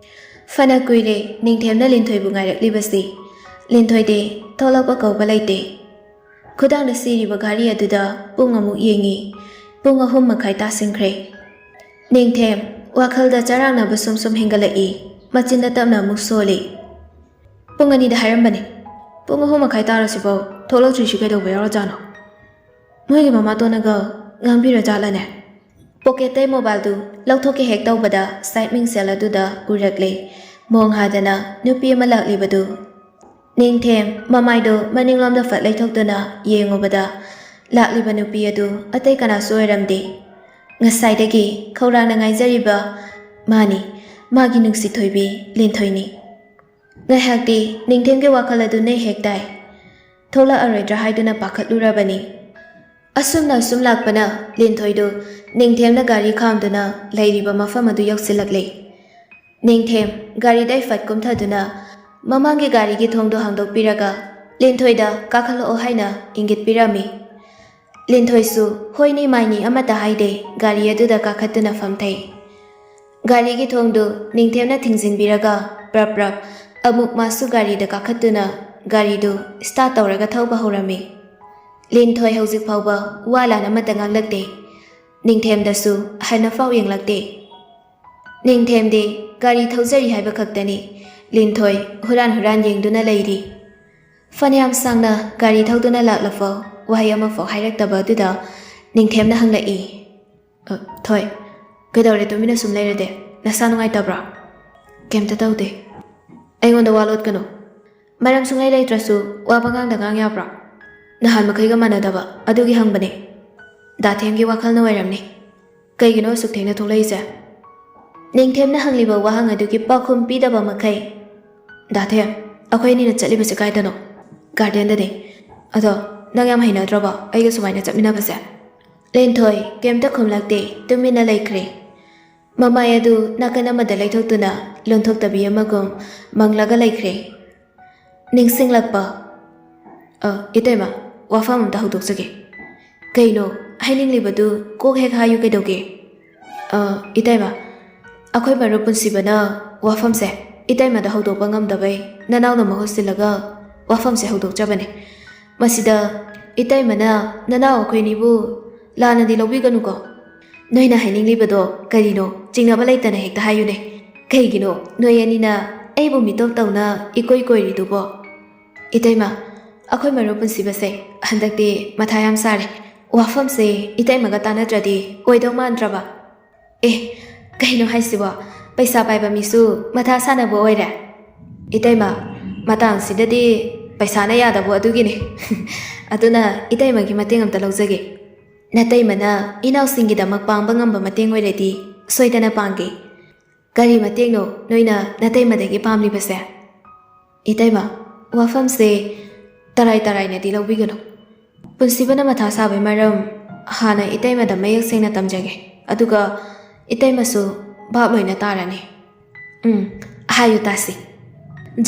A: ꯐꯅ ꯀꯨꯏꯔꯦ ꯅꯤꯡꯊꯦꯝꯅ ꯂꯤꯟꯊꯣꯏꯕꯨ ꯉꯥꯏꯔꯛꯂꯤꯕꯁꯤ ꯂꯤꯟꯊꯣꯏꯗꯤ ꯊꯣꯛꯂꯛꯄ ꯀꯧꯕ ꯂꯩꯇꯦ ꯈꯨꯗꯥꯡꯗ ꯁꯤꯔꯤꯕ ꯘꯥꯔꯤ ꯑꯗꯨꯗ ꯄꯨꯡ ꯑꯃꯨꯛ ꯌꯦꯡꯉꯤ ꯄꯨꯡ 3:30 ꯇꯥꯁꯤꯟꯈ꯭ꯔꯦ ꯅꯤꯡꯊꯦꯝ ꯋꯥꯈꯜꯗ ꯆꯔꯥꯡꯅꯕ ꯁꯨꯝ ꯍꯦꯟꯒꯠꯂꯛꯏ ꯃꯆꯤꯟꯗ ꯇꯞꯅ ꯑꯃꯨꯛ ꯁꯣꯜꯂꯤ ꯄꯨꯡ 2ꯗ ꯍꯥꯏꯔꯝꯕꯅꯤ ꯄꯨꯡ 3:30 ꯇꯥꯔꯁꯤꯐꯥꯎ ꯊꯣꯛꯂꯛꯇ꯭ꯔꯤꯁꯤ ꯀꯩꯗꯧꯕ ꯌꯥꯎꯔꯖꯥꯠꯅꯣ ꯃꯣꯏꯒꯤ ꯃꯃꯥꯇꯣꯟꯅꯒ ꯉꯥꯡꯕꯤꯔꯖꯥꯠꯂꯅꯦ ꯄꯣꯀꯦꯠꯇꯩ ꯃꯣꯕꯥꯏꯜꯗꯨ ꯂꯧꯊꯣꯛꯀꯦ ꯍꯦꯛ ꯇꯧꯕꯗ ꯁꯥꯏꯠ ꯃꯤꯡꯁꯦꯜ ꯑꯗꯨꯗ ꯎꯔꯛꯂꯦ ꯃꯣꯡ ꯍꯥꯗꯅ ꯅꯨꯄꯤ ꯑꯃ ꯂꯥꯛꯂꯤꯕꯗꯨ ꯅꯤꯡꯊꯦꯝ ꯃꯃꯥꯏꯗꯨ ꯃꯅꯤꯡꯂꯣꯝꯗ ꯐꯠ ꯂꯩꯊꯣꯛꯇꯨꯅ ꯌꯦꯡꯉꯨꯕꯗ ꯂꯥꯛꯂꯤꯕ ꯅꯨꯄꯤ ꯑꯗꯨ ꯑꯇꯩ ꯀꯅꯥꯁꯨ ꯑꯣꯏꯔꯝꯗꯦ ꯉꯁꯥꯏꯗꯒꯤ ꯈꯧꯔꯥꯡꯅ ꯉꯥꯏꯖꯔꯤꯕ ꯃꯥꯅꯤ ꯃꯥꯒꯤ ꯅꯨꯡꯁꯤ ꯊꯣꯏꯕꯤ ꯂꯤꯟꯊꯣꯏꯅꯤ ꯉꯥꯏꯍꯥꯛꯇꯤ ꯅꯤꯡꯊꯦꯝꯒꯤ ꯋꯥꯈꯜ ꯑꯗꯨ ꯅꯩ ꯍꯦꯛ ꯇꯥꯏ ꯊꯣꯛꯂꯛꯑꯔꯣꯏꯗ꯭ꯔꯥ ꯍꯥꯏꯗꯨꯅ ꯄꯥꯈꯠꯂꯨꯔꯕꯅꯤ ꯑꯁꯨꯝꯅ ꯁꯨꯝ ꯂꯥꯛꯄꯅ ꯂꯤꯟꯊꯣꯏꯗꯨ ꯅꯤꯡꯊꯦꯝꯅ ꯒꯥꯔꯤ ꯈꯥꯝꯗꯨꯅ ꯂꯩꯔꯤꯕ ꯃꯐꯝ ꯑꯗꯨ ꯌꯧꯁꯤꯜꯂꯛꯂꯦ ꯅꯤꯡꯊꯦꯝ ꯒꯥꯔꯤꯗꯩ ꯐꯠ ꯀꯨꯝꯊꯗꯨꯅ ꯃꯃꯥꯡꯒꯤ ꯒꯥꯔꯤꯒꯤ ꯊꯣꯡꯗꯨ ꯍꯥꯡꯗꯣꯛꯄꯤꯔꯒ ꯂꯤꯟꯊꯣꯏꯗ ꯀꯥꯈꯠꯂꯛꯑꯣ ꯍꯥꯏꯅ ꯏꯪꯒꯤꯠ ꯄꯤꯔꯝꯃꯤ ꯂꯤꯟꯊꯣꯏꯁꯨ ꯍꯣꯏꯅꯤ ꯃꯥꯏꯅꯤ ꯑꯃꯠꯇ ꯍꯥꯏꯗꯦ ꯒꯥꯔꯤ ꯑꯗꯨꯗ ꯀꯥꯈꯠꯇꯨꯅ ꯐꯝꯊꯩ ꯒꯥꯔꯤꯒꯤ ꯊꯣꯡꯗꯨ ꯅꯤꯡꯊꯦꯝꯅ ꯊꯤꯡꯖꯤꯟꯕꯤꯔꯒ ꯄ꯭ꯔꯞ ꯑꯃꯨꯛ ꯃꯥꯁꯨ ꯒꯥꯔꯤꯗ ꯀꯥꯈꯠꯇꯨꯅ ꯒꯥꯔꯤꯗꯨ ꯁ꯭ꯇꯥꯔꯠ ꯇꯧꯔꯒ ꯊꯧꯕ ꯍꯧꯔꯝꯃꯤ ꯂꯤꯟꯊꯣꯏ ꯍꯧꯖꯤꯛ ꯐꯥꯎꯕ ꯋꯥ ꯂꯥꯟ ꯑꯃꯠꯇ ꯉꯥꯡꯂꯛꯇꯦ ꯅꯤꯡꯊꯦꯝꯗꯁꯨ ꯍꯟꯅꯐꯥꯎ ꯌꯦꯡꯂꯛꯇꯦ ꯅꯤꯡꯊꯦꯝꯗꯤ ꯒꯥꯔꯤ ꯊꯧꯖꯔꯤ ꯍꯥꯏꯕ ꯈꯛꯇꯅꯤ ꯂꯤꯟꯊꯣꯏ ꯍꯨꯔꯥꯟ ꯌꯦꯡꯗꯨꯅ ꯂꯩꯔꯤ ꯐꯅꯌꯥꯝ ꯁꯥꯡꯅ ꯒꯥꯔꯤ ꯊꯧꯗꯨꯅ ꯂꯥꯛꯂꯐꯥꯎ ꯋꯥꯍꯩ ꯑꯃꯐꯥꯎ ꯍꯥꯏꯔꯛꯇꯕ ꯑꯗꯨꯗ ꯅꯤꯡꯊꯦꯝꯅ ꯍꯪꯂꯛꯏ꯫ ꯊꯣꯏ, ꯀꯩꯗꯧꯔꯦ ꯇꯨꯃꯤꯟꯅ ꯁꯨꯝ ꯂꯩꯔꯗꯤ? ꯅꯁꯥ ꯅꯨꯡꯉꯥꯏꯇꯕ꯭ꯔꯥ? ꯀꯩꯝꯇ ꯇꯧꯗꯦ꯫ ꯑꯩꯉꯣꯟꯗ ꯋꯥ ꯂꯣꯠꯀꯅꯨ꯫ ꯃꯔꯝ ꯁꯨꯡꯂꯩ ꯂꯩꯇ꯭ꯔꯁꯨ ꯋꯥ ꯄꯪꯉꯥꯡꯗ ꯉꯥꯡ ꯌꯥꯕ꯭ꯔꯥ? ꯅꯍꯥꯟ ꯃꯈꯩꯒ ꯃꯥꯟꯅꯗꯕ ꯑꯗꯨꯒꯤ ꯍꯪꯕꯅꯦ꯫ ꯗꯥꯊꯦꯝꯒꯤ ꯋꯥꯈꯜꯅ ꯑꯣꯏꯔꯝꯅꯤ꯫ ꯀꯩꯒꯤꯅꯣ ꯑꯁꯨꯛ ꯊꯦꯡꯅ ꯊꯣꯛꯂꯛꯏꯁꯦ? ꯅꯤꯡꯊꯦꯝꯅ ꯍꯪꯂꯤꯕ ꯋꯥꯍꯪ ꯑꯗꯨꯒꯤ ꯄꯥꯎꯈꯨꯝ ꯄꯤꯗꯕ ꯃꯈꯩ, ꯗꯥꯊꯦꯝ, ꯑꯩꯈꯣꯏ ꯑꯅꯤꯅ ꯆꯠꯂꯤꯕꯁꯦ ꯀꯥꯏꯗꯅꯣ? ꯒꯥꯔꯗꯦꯟꯗꯅꯤ꯫ ꯑꯗꯣ ꯅꯪ ꯌꯥꯝ ꯍꯩꯅꯗ꯭ꯔꯕꯣ ꯑꯩꯒ ꯁꯨꯃꯥꯏꯅ ꯆꯠꯃꯤꯟꯅꯕꯁꯦ? ꯂꯤꯟꯊꯣꯏ ꯀꯩꯝꯇ ꯈꯨꯝꯂꯛꯇꯦ, ꯇꯨꯃꯤꯟꯅ ꯂꯩꯈ꯭ꯔꯦ꯫ ꯃꯃꯥꯏ ꯑꯗꯨ ꯅꯥꯀꯟ ꯑꯃꯗ ꯂꯩꯊꯣꯛꯇꯨꯅ ꯂꯣꯟꯊꯣꯛꯇꯕꯤ ꯑꯃꯒꯨꯝ ꯃꯪꯂꯒ ꯂꯩꯈ꯭ꯔꯦ꯫ ꯅꯤꯡꯁꯤꯡꯂꯛꯄ, ꯏꯇꯩꯃ, ꯋꯥꯐꯝ ꯑꯝꯇ ꯍꯧꯗꯣꯛꯆꯒꯦ꯫ ꯀꯩꯅꯣ ꯍꯥꯏꯅꯤꯡꯂꯤꯕꯗꯨ ꯀꯣꯛ ꯍꯦꯛ ꯍꯥꯏꯌꯨ ꯀꯩꯗꯧꯒꯦ? ꯏꯇꯩꯃ, ꯑꯩꯈꯣꯏ ꯃꯔꯨꯞ ꯄꯨꯟꯁꯤꯕꯅ ꯋꯥꯐꯝꯁꯦ ꯏꯇꯩꯃꯗ ꯍꯧꯗꯣꯛꯄ ꯉꯝꯗꯕꯩ ꯅꯅꯥꯎꯅ ꯃꯍꯨꯠ ꯁꯤꯜꯂꯒ ꯋꯥꯐꯝꯁꯦ ꯍꯧꯗꯣꯛꯆꯕꯅꯦ꯫ ꯃꯁꯤꯗ ꯏꯇꯩꯃꯅ ꯅꯅꯥꯎ ꯑꯩꯈꯣꯏꯅꯤꯕꯨ ꯂꯥꯟꯅꯗꯤ ꯂꯧꯕꯤꯒꯅꯨꯀꯣ꯫ ꯅꯣꯏꯅ ꯍꯥꯏꯅꯤꯡꯂꯤꯕꯗꯣ ꯀꯔꯤꯅꯣ ꯆꯤꯡꯅꯕ ꯂꯩꯇꯅ ꯍꯦꯛꯇ ꯍꯥꯏꯌꯨꯅꯦ꯫ ꯀꯩꯒꯤꯅꯣ ꯅꯣꯏ ꯑꯅꯤꯅ ꯑꯩꯕꯨ ꯃꯤꯇꯣꯞ ꯇꯧꯅ ꯏꯀꯣꯏ ꯀꯣꯏꯔꯤꯗꯨꯕꯣ? ꯏꯇꯩꯃ, ꯑꯩꯈꯣꯏ ꯃꯔꯨꯞ ꯄꯨꯟꯁꯤꯕꯁꯦ ꯍꯟꯗꯛꯇꯤ ꯃꯊꯥ ꯌꯥꯝ ꯁꯥꯔꯦ꯫ ꯋꯥꯐꯝꯁꯦ ꯏꯇꯩꯃꯒ ꯇꯥꯟꯅꯗ꯭ꯔꯗꯤ ꯑꯣꯏꯗꯧ ꯃꯥꯟꯗ꯭ꯔꯕ꯫ ꯀꯩꯅꯣ ꯍꯥꯏꯁꯤꯕꯣ? ꯄꯩꯁా ꯄꯥꯏꯕ ꯃꯤꯁꯨ ꯃꯊꯥ ꯁꯥꯟꯅꯕ ꯑꯣꯏꯔꯦ? ꯏꯇꯩꯃ, ꯃꯇꯥꯡꯁꯤꯗꯗꯤ ꯄꯩꯁꯥꯅ ꯌꯥꯗꯕ ꯑꯗꯨꯒꯤꯅꯤ꯫ ꯑꯗꯨꯅ ꯏꯇꯩꯃꯒꯤ ꯃꯇꯦꯡ ꯑꯝꯇ ꯂꯧꯖꯒꯦ꯫ ꯅꯇꯩꯃꯅ ꯏꯅꯥꯎꯁꯤꯡꯒꯤꯗꯃꯛ ꯄꯥꯡꯕ ꯉꯝꯕ ꯃꯇꯦꯡ ꯑꯣꯏꯔꯗꯤ ꯁꯣꯏꯗꯅ ꯄꯥꯡꯒꯦ꯫ ꯀꯔꯤ ꯃꯇꯦꯡꯅꯣ ꯅꯣꯏꯅ ꯅꯇꯩꯃꯗꯒꯤ ꯄꯥꯝꯂꯤꯕꯁꯦ? ꯏꯇꯩꯃ, ꯋꯥꯐꯝꯁꯦ ꯇꯔꯥꯏꯅꯗꯤ ꯂꯧꯕꯤꯒꯅꯨ꯫ ꯄꯨꯟꯁꯤꯕꯅ ꯃꯊꯥ ꯁꯥꯕꯩ ꯃꯔꯝ ꯍꯥꯟꯅ ꯏꯇꯩꯃꯗ ꯃꯌꯦꯛ ꯁꯦꯡꯅ ꯇꯝꯖꯒꯦ, ꯑꯗꯨꯒ ꯏꯇꯩꯃꯁꯨ ꯚꯥꯞ ꯂꯣꯏꯅ ꯇꯥꯔꯅꯤ꯫ ꯍꯥꯏꯌꯨ ꯇꯥꯁꯤ꯫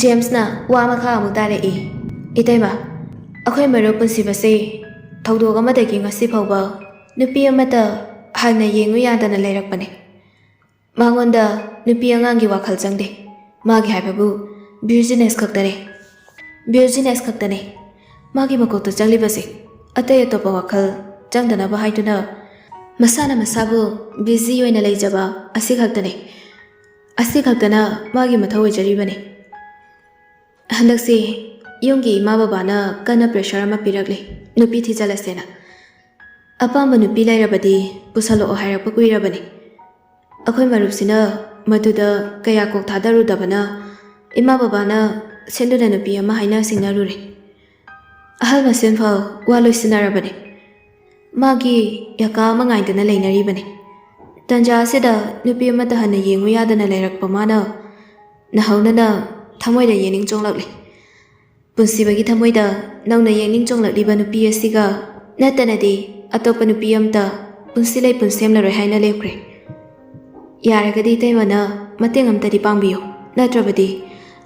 A: ꯖꯦꯝꯁꯅ ꯋꯥ ꯃꯈꯥ ꯑꯃꯨꯛ ꯇꯥꯔꯛꯏ꯫ ꯏꯇꯩꯃ, ꯑꯩꯈꯣꯏ ꯃꯔꯨꯞ ꯄꯨꯟꯁꯤꯕꯁꯦ ꯊꯧꯗꯣꯛ ꯑꯃꯗꯒꯤ ꯉꯁꯤ ꯐꯥꯎꯕ ꯅꯨꯄꯤ ꯑꯃꯇ ꯍꯥꯟꯅ ꯌꯦꯡꯉꯨ ꯌꯥꯗꯅ ꯂꯩꯔꯛꯄꯅꯦ꯫ ꯃꯉꯣꯟꯗ ꯅꯨꯄꯤ ꯑꯉꯥꯡꯒꯤ ꯋꯥꯈꯜ ꯆꯪꯗꯦ꯫ ꯃꯥꯒꯤ ꯍꯥꯏꯕꯕꯨ ꯕꯤꯖꯤꯅꯦꯁ ꯈꯛꯇꯅꯦ꯫ ꯃꯥꯒꯤ ꯃꯀꯣꯛꯇ ꯆꯪꯂꯤꯕꯁꯦ ꯑꯇꯩ ꯑꯇꯣꯞꯄ ꯋꯥꯈꯜ ꯆꯪꯗꯅꯕ ꯍꯥꯏꯗꯨꯅ ꯃꯁꯥꯅ ꯃꯁꯥꯕꯨ ꯕꯤꯖꯤ ꯑꯣꯏꯅ ꯂꯩꯖꯕ ꯑꯁꯤ ꯈꯛꯇꯅ ꯃꯥꯒꯤ ꯃꯊꯧ ꯑꯣꯏꯖꯔꯤꯕꯅꯤ꯫ ꯍꯟꯗꯛꯁꯤ ꯌꯨꯝꯒꯤ ꯏꯃꯥ ꯕꯕꯥꯅ ꯀꯟꯅ ꯄ꯭ꯔꯦꯁꯔ ꯑꯃ ꯄꯤꯔꯛꯂꯤ, ꯅꯨꯄꯤ ꯊꯤꯖꯤꯜꯂꯁꯦꯅ꯫ ꯑꯄꯥꯝꯕ ꯅꯨꯄꯤ ꯂꯩꯔꯕꯗꯤ ꯄꯨꯁꯜꯂꯛꯑꯣ ꯍꯥꯏꯔꯛꯄ ꯀꯨꯏꯔꯕꯅꯤ꯫ ꯑꯩꯈꯣꯏ ꯃꯔꯨꯞꯁꯤꯅ ꯃꯗꯨꯗ ꯀꯌꯥ ꯀꯣꯛ ꯊꯥꯗꯔꯨꯗꯕꯅ ꯏꯃꯥ ꯕꯕꯥꯅ ꯁꯦꯟꯗꯨꯅ ꯅꯨꯄꯤ ꯑꯃ ꯍꯥꯏꯅ ꯁꯤꯡꯅꯔꯨꯔꯦ꯫ ꯑꯍꯜ ꯃꯁꯦꯟ ꯐꯥꯎ ꯋꯥ ꯂꯣꯏꯁꯤꯟꯅꯔꯕꯅꯤ꯫ ꯃꯥꯒꯤ ꯌꯀꯥ ꯑꯃ ꯉꯥꯏꯗꯨꯅ ꯂꯩꯅꯔꯤꯕꯅꯤ꯫ ꯇꯟꯖꯥ ꯑꯁꯤꯗ ꯅꯨꯄꯤ ꯑꯃꯇ ꯍꯟꯅ ꯌꯦꯡꯉꯨ ꯌꯥꯗꯅ ꯂꯩꯔꯛꯄ ꯃꯥꯅ ꯅꯍꯧꯅꯅ ꯊꯃꯣꯏꯗ ꯌꯦꯡꯅꯤꯡ ꯆꯣꯡꯂꯛꯂꯤ꯫ ꯄꯨꯟꯁꯤꯕꯒꯤ ꯊꯃꯣꯏꯗ ꯅꯧꯅ ꯌꯦꯡꯅꯤꯡ ꯆꯣꯡꯂꯛꯂꯤꯕ ꯅꯨꯄꯤ ꯑꯁꯤꯒ ꯅꯠꯇꯅꯗꯤ ꯑꯇꯣꯞꯄ ꯅꯨꯄꯤ ꯑꯃꯇ ꯄꯨꯟꯁꯤ ꯂꯩꯄꯨꯟ ꯁꯦꯝꯂꯔꯣꯏ ꯍꯥꯏꯅ ꯂꯦꯞꯈ꯭ꯔꯦ꯫ ꯌꯥꯔꯒꯗꯤ ꯏꯇꯩꯃꯅ ꯃꯇꯦꯡ ꯑꯃꯇꯗꯤ ꯄꯥꯡꯕꯤꯌꯨ, ꯅꯠꯇ꯭ꯔꯕꯗꯤ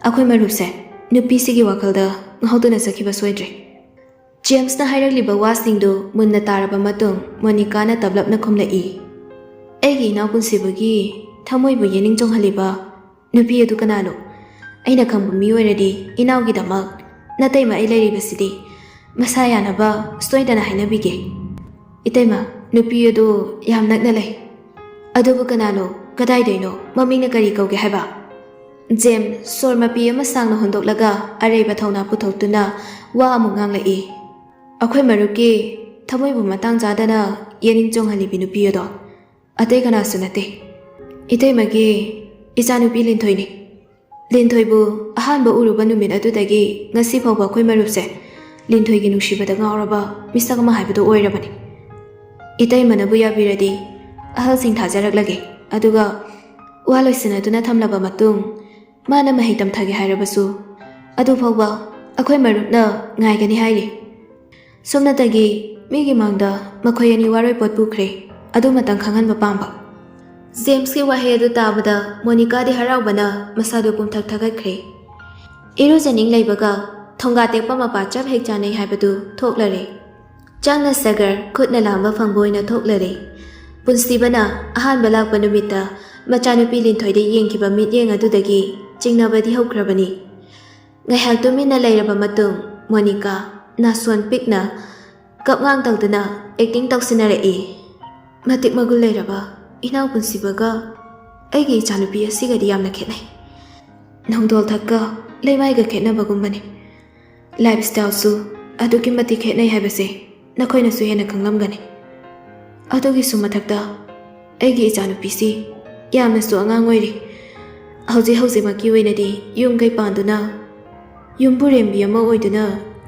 A: ꯑꯩꯈꯣꯏ ꯃꯔꯨꯞꯁꯦ ꯅꯨꯄꯤꯁꯤꯒꯤ ꯋꯥꯈꯜꯗ ꯉꯥꯎꯗꯨꯅ ꯆꯠꯈꯤꯕ ꯁꯣꯏꯗ꯭ꯔꯦ꯫ ꯖꯦꯝꯁꯅ ꯍꯥꯏꯔꯛꯂꯤꯕ ꯋꯥꯁꯤꯡꯗꯨ ꯃꯨꯟꯅ ꯇꯥꯔꯕ ꯃꯇꯨꯡ ꯃꯣꯅꯤꯀꯥꯅ ꯇꯞꯂꯞꯅ ꯈꯨꯝꯂꯛꯏ꯫ ꯑꯩꯒꯤ ꯏꯅꯥꯎ ꯄꯨꯟꯁꯤꯕꯒꯤ ꯊꯃꯣꯏꯕꯨ ꯌꯦꯡꯅꯤꯡ ꯆꯣꯡꯍꯜꯂꯤꯕ ꯅꯨꯄꯤ ꯑꯗꯨ ꯀꯅꯥꯅꯣ? ꯑꯩꯅ ꯈꯪꯕ ꯃꯤ ꯑꯣꯏꯔꯗꯤ ꯏꯅꯥꯎꯒꯤꯗꯃꯛ ꯅꯇꯩꯃ ꯑꯩ ꯂꯩꯔꯤꯕꯁꯤꯗꯤ ꯃꯁꯥ ꯌꯥꯅꯕ ꯁꯣꯏꯗꯅ ꯍꯥꯏꯅꯕꯤꯒꯦ꯫ ꯏꯇꯩꯃ, ꯅꯨꯄꯤ ꯑꯗꯨ ꯌꯥꯝ ꯅꯛꯅ ꯂꯩ꯫ ꯑꯗꯨꯕꯨ ꯀꯅꯥꯅꯣ? ꯀꯗꯥꯏꯗꯩꯅꯣ? ꯃꯃꯤꯡꯅ ꯀꯔꯤ ꯀꯧꯒꯦ ꯍꯥꯏꯕ? ꯖꯦꯝꯁ ꯁꯣꯔ ꯃꯄꯤ ꯑꯃ ꯁꯥꯡꯅ ꯍꯣꯟꯗꯣꯛꯂꯒ ꯑꯔꯩꯕ ꯊꯧꯅꯥ ꯄꯨꯊꯣꯛꯇꯨꯅ ꯋꯥ ꯑꯃꯨꯛ ꯉꯥꯡꯂꯛꯏ꯫ ꯑꯩꯈꯣꯏ ꯃꯔꯨꯞꯀꯤ ꯊꯃꯣꯏꯕꯨ ꯃꯇꯥꯡ ꯆꯥꯗꯅ ꯌꯦꯡꯅꯤꯡ ꯆꯣꯡꯍꯜꯂꯤꯕꯤ ꯅꯨꯄꯤ ꯑꯗꯣ ꯑꯇꯩ ꯀꯅꯥꯁꯨ ꯅꯠꯇꯦ, ꯏꯇꯩꯃꯒꯤ ꯏꯆꯥꯅꯨꯄꯤ ꯂꯤꯟꯊꯣꯏꯅꯤ꯫ ꯂꯤꯟꯊꯣꯏꯕꯨ ꯑꯍꯥꯟꯕ ꯎꯔꯨꯕ ꯅꯨꯃꯤꯠ ꯑꯗꯨꯗꯒꯤ ꯉꯁꯤ ꯐꯥꯎꯕ ꯑꯩꯈꯣꯏ ꯃꯔꯨꯞꯁꯦ ꯂꯤꯟꯊꯣꯏꯒꯤ ꯅꯨꯡꯁꯤꯕꯗ ꯉꯥꯎꯔꯕ ꯃꯤꯁꯛ ꯑꯃ ꯍꯥꯏꯕꯗꯨ ꯑꯣꯏꯔꯕꯅꯤ꯫ ꯏꯇꯩꯃꯅꯕꯨ ꯌꯥꯕꯤꯔꯗꯤ ꯑꯍꯜꯁꯤꯡ ꯊꯥꯖꯔꯛꯂꯒꯦ, ꯑꯗꯨꯒ ꯋꯥ ꯂꯣꯏꯁꯤꯟꯅꯗꯨꯅ ꯊꯝꯂꯕ ꯃꯇꯨꯡ ꯃꯥꯅ ꯃꯍꯩ ꯇꯝꯊꯒꯦ ꯍꯥꯏꯔꯕꯁꯨ ꯑꯗꯨ ꯐꯥꯎꯕ ꯑꯩꯈꯣꯏ ꯃꯔꯨꯞꯅ ꯉꯥꯏꯒꯅꯤ ꯍꯥꯏꯔꯤ꯫ ꯁꯨꯝꯅꯇꯒꯤ ꯃꯤꯒꯤ ꯃꯥꯡꯗ ꯃꯈꯣꯏ ꯑꯅꯤ ꯋꯥꯔꯣꯏꯄꯣꯠ ꯄꯨꯈ꯭ꯔꯦ, ꯑꯗꯨꯃꯇꯪ ꯈꯪꯍꯟꯕ ꯄꯥꯝꯕ꯫ ꯖꯦꯝꯁꯀꯤ ꯋꯥꯍꯩ ꯑꯗꯨ ꯇꯥꯕꯗ ꯃꯣꯅꯤꯀꯥꯗꯤ ꯍꯔꯥꯎꯕꯅ ꯃꯁꯥꯗꯨ ꯄꯨꯝꯊꯛ ꯊꯀꯠꯈ꯭ꯔꯦ꯫ ꯏꯔꯨꯖꯅꯤꯡ ꯂꯩꯕꯒ ꯊꯣꯡꯒꯥ ꯇꯦꯛꯄ ꯃꯄꯥ ꯆꯞ ꯍꯦꯛ ꯆꯥꯅꯩ ꯍꯥꯏꯕꯗꯨ ꯊꯣꯛꯂꯔꯦ꯫ ꯆꯥꯡꯅ ꯁꯒꯔ ꯈꯨꯠꯅ ꯂꯥꯝꯕ ꯐꯪꯕ ꯑꯣꯏꯅ ꯊꯣꯛꯂꯔꯦ꯫ ꯄꯨꯟꯁꯤꯕꯅ ꯑꯍꯥꯟꯕ ꯂꯥꯛꯄ ꯅꯨꯃꯤꯠꯇ ꯃꯆꯥꯅꯨꯄꯤ ꯂꯤꯟꯊꯣꯏꯗ ꯌꯦꯡꯈꯤꯕ ꯃꯤꯠꯌꯦꯡ ꯑꯗꯨꯗꯒꯤ ꯆꯤꯡꯅꯕꯗꯤ ꯍꯧꯈ꯭ꯔꯕꯅꯤ꯫ ꯉꯥꯏꯍꯥꯛ ꯇꯨꯃꯤꯟꯅ ꯂꯩꯔꯕ ꯃꯇꯨꯡ ꯃꯣꯅꯤꯀꯥ ꯅꯥꯁꯣꯟ ꯄꯤꯛꯅ ꯀꯞꯉꯥꯡ ꯇꯧꯗꯨꯅ ꯑꯦꯛꯇꯤꯡ ꯇꯧꯁꯤꯟꯅꯔꯛꯏ꯫ ꯃꯇꯤꯛ ꯃꯒꯨꯟ ꯂꯩꯔꯕ ꯏꯅꯥꯎ ꯄꯨꯟꯁꯤꯕꯒ ꯑꯩꯒꯤ ꯏꯆꯥꯅꯨꯄꯤ ꯑꯁꯤꯒꯗꯤ ꯌꯥꯝꯅ ꯈꯦꯠꯅꯩ꯫ ꯅꯣꯡꯗꯣꯜ ꯊꯛꯀ ꯂꯩꯃꯥꯏꯒ ꯈꯦꯠꯅꯕꯒꯨꯝꯕꯅꯤ꯫ ꯂꯥꯏꯐꯁ꯭ꯇꯥꯏꯜꯁꯨ ꯑꯗꯨꯛꯀꯤ ꯃꯇꯤꯛ ꯈꯦꯠꯅꯩ ꯍꯥꯏꯕꯁꯦ ꯅꯈꯣꯏꯅꯁꯨ ꯍꯦꯟꯅ ꯈꯪꯂꯝꯒꯅꯤ꯫ ꯑꯗꯨꯒꯤꯁꯨ ꯃꯊꯛꯇ ꯑꯩꯒꯤ ꯏꯆꯥꯅꯨꯄꯤꯁꯤ ꯌꯥꯝꯅꯁꯨ ꯑꯉꯥꯡ ꯑꯣꯏꯔꯤ꯫ ꯍꯧꯖꯤꯛꯃꯛꯀꯤ ꯑꯣꯏꯅꯗꯤ ꯌꯨꯝ ꯀꯩ ꯄꯥꯟꯗꯨꯅ ꯌꯨꯝꯕꯨꯔꯦꯝꯕꯤ ꯑꯃ ꯑꯣꯏꯗꯨꯅ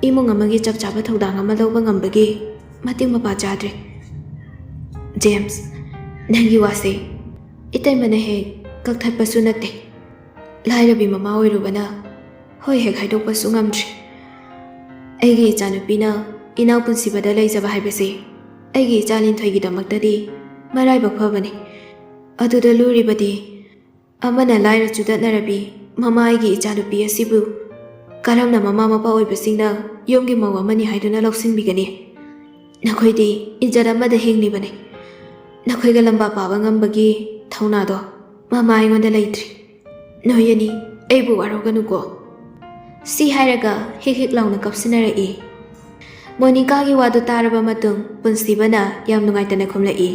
A: ꯏꯃꯨꯡ ꯑꯃꯒꯤ ꯆꯞ ꯆꯥꯕ ꯊꯧꯗꯥꯡ ꯑꯃ ꯂꯧꯕ ꯉꯝꯕꯒꯤ ꯃꯇꯤꯛ ꯃꯄꯥ ꯆꯥꯗ꯭ꯔꯦ꯫ ꯖꯦꯝꯁ, ꯅꯪꯒꯤ ꯋꯥꯁꯦ ꯏꯇꯩꯃꯅ ꯍꯦꯛ ꯀꯛꯊꯠꯄꯁꯨ ꯅꯠꯇꯦ꯫ ꯂꯥꯏꯔꯕꯤ ꯃꯃꯥ ꯑꯣꯏꯔꯨꯕꯅ ꯍꯣꯏ ꯍꯦꯛ ꯍꯥꯏꯗꯣꯛꯄꯁꯨ ꯉꯝꯗ꯭ꯔꯤ꯫ ꯑꯩꯒꯤ ꯏꯆꯥꯅꯨꯄꯤꯅ ꯏꯅꯥꯎ ꯄꯨꯟꯁꯤꯕꯗ ꯂꯩꯖꯕ ꯍꯥꯏꯕꯁꯦ ꯑꯩꯒꯤ ꯏꯆꯥ ꯂꯤꯟꯊꯣꯏꯒꯤꯗꯃꯛꯇꯗꯤ ꯃꯔꯥꯏꯕꯛ ꯐꯕꯅꯤ꯫ ꯑꯗꯨꯗ ꯂꯨꯔꯤꯕꯗꯤ ꯑꯃꯅ ꯂꯥꯏꯔ ꯆꯨꯗꯠꯅꯔꯕꯤ ꯃꯃꯥ ꯑꯩꯒꯤ ꯏꯆꯥꯅꯨꯄꯤ ꯑꯁꯤꯕꯨ ꯀꯔꯝꯅ ꯃꯃꯥ ꯃꯄꯥ ꯑꯣꯏꯕꯁꯤꯡꯅ ꯌꯨꯝꯒꯤ ꯃꯧ ꯑꯃꯅꯤ ꯍꯥꯏꯗꯨꯅ ꯂꯧꯁꯤꯟꯕꯤꯒꯅꯤ? ꯅꯈꯣꯏꯗꯤ ꯏꯖꯠ ꯑꯃꯗ ꯍꯤꯡꯂꯤꯕꯅꯤ꯫ ꯅꯈꯣꯏꯒ ꯂꯝꯕꯥ ꯄꯥꯕ ꯉꯝꯕꯒꯤ ꯊꯧꯅꯥꯗꯣ ꯃꯃꯥ ꯑꯩꯉꯣꯟꯗ ꯂꯩꯇ꯭ꯔꯤ꯫ ꯅꯣꯏ ꯑꯅꯤ ꯑꯩꯕꯨ ꯋꯥꯔꯧꯒꯅꯨꯀꯣ꯫ ꯁꯤ ꯍꯥꯏꯔꯒ ꯍꯤꯛ ꯍꯤꯛ ꯂꯥꯎꯅ ꯀꯞꯁꯤꯟꯅꯔꯛꯏ꯫ ꯃꯣꯅꯤꯀꯥꯒꯤ ꯋꯥꯗꯨ ꯇꯥꯔꯕ ꯃꯇꯨꯡ ꯄꯨꯟꯁꯤꯕꯅ ꯌꯥꯝ ꯅꯨꯡꯉꯥꯏꯇꯅ ꯈꯨꯝꯂꯛꯏ꯫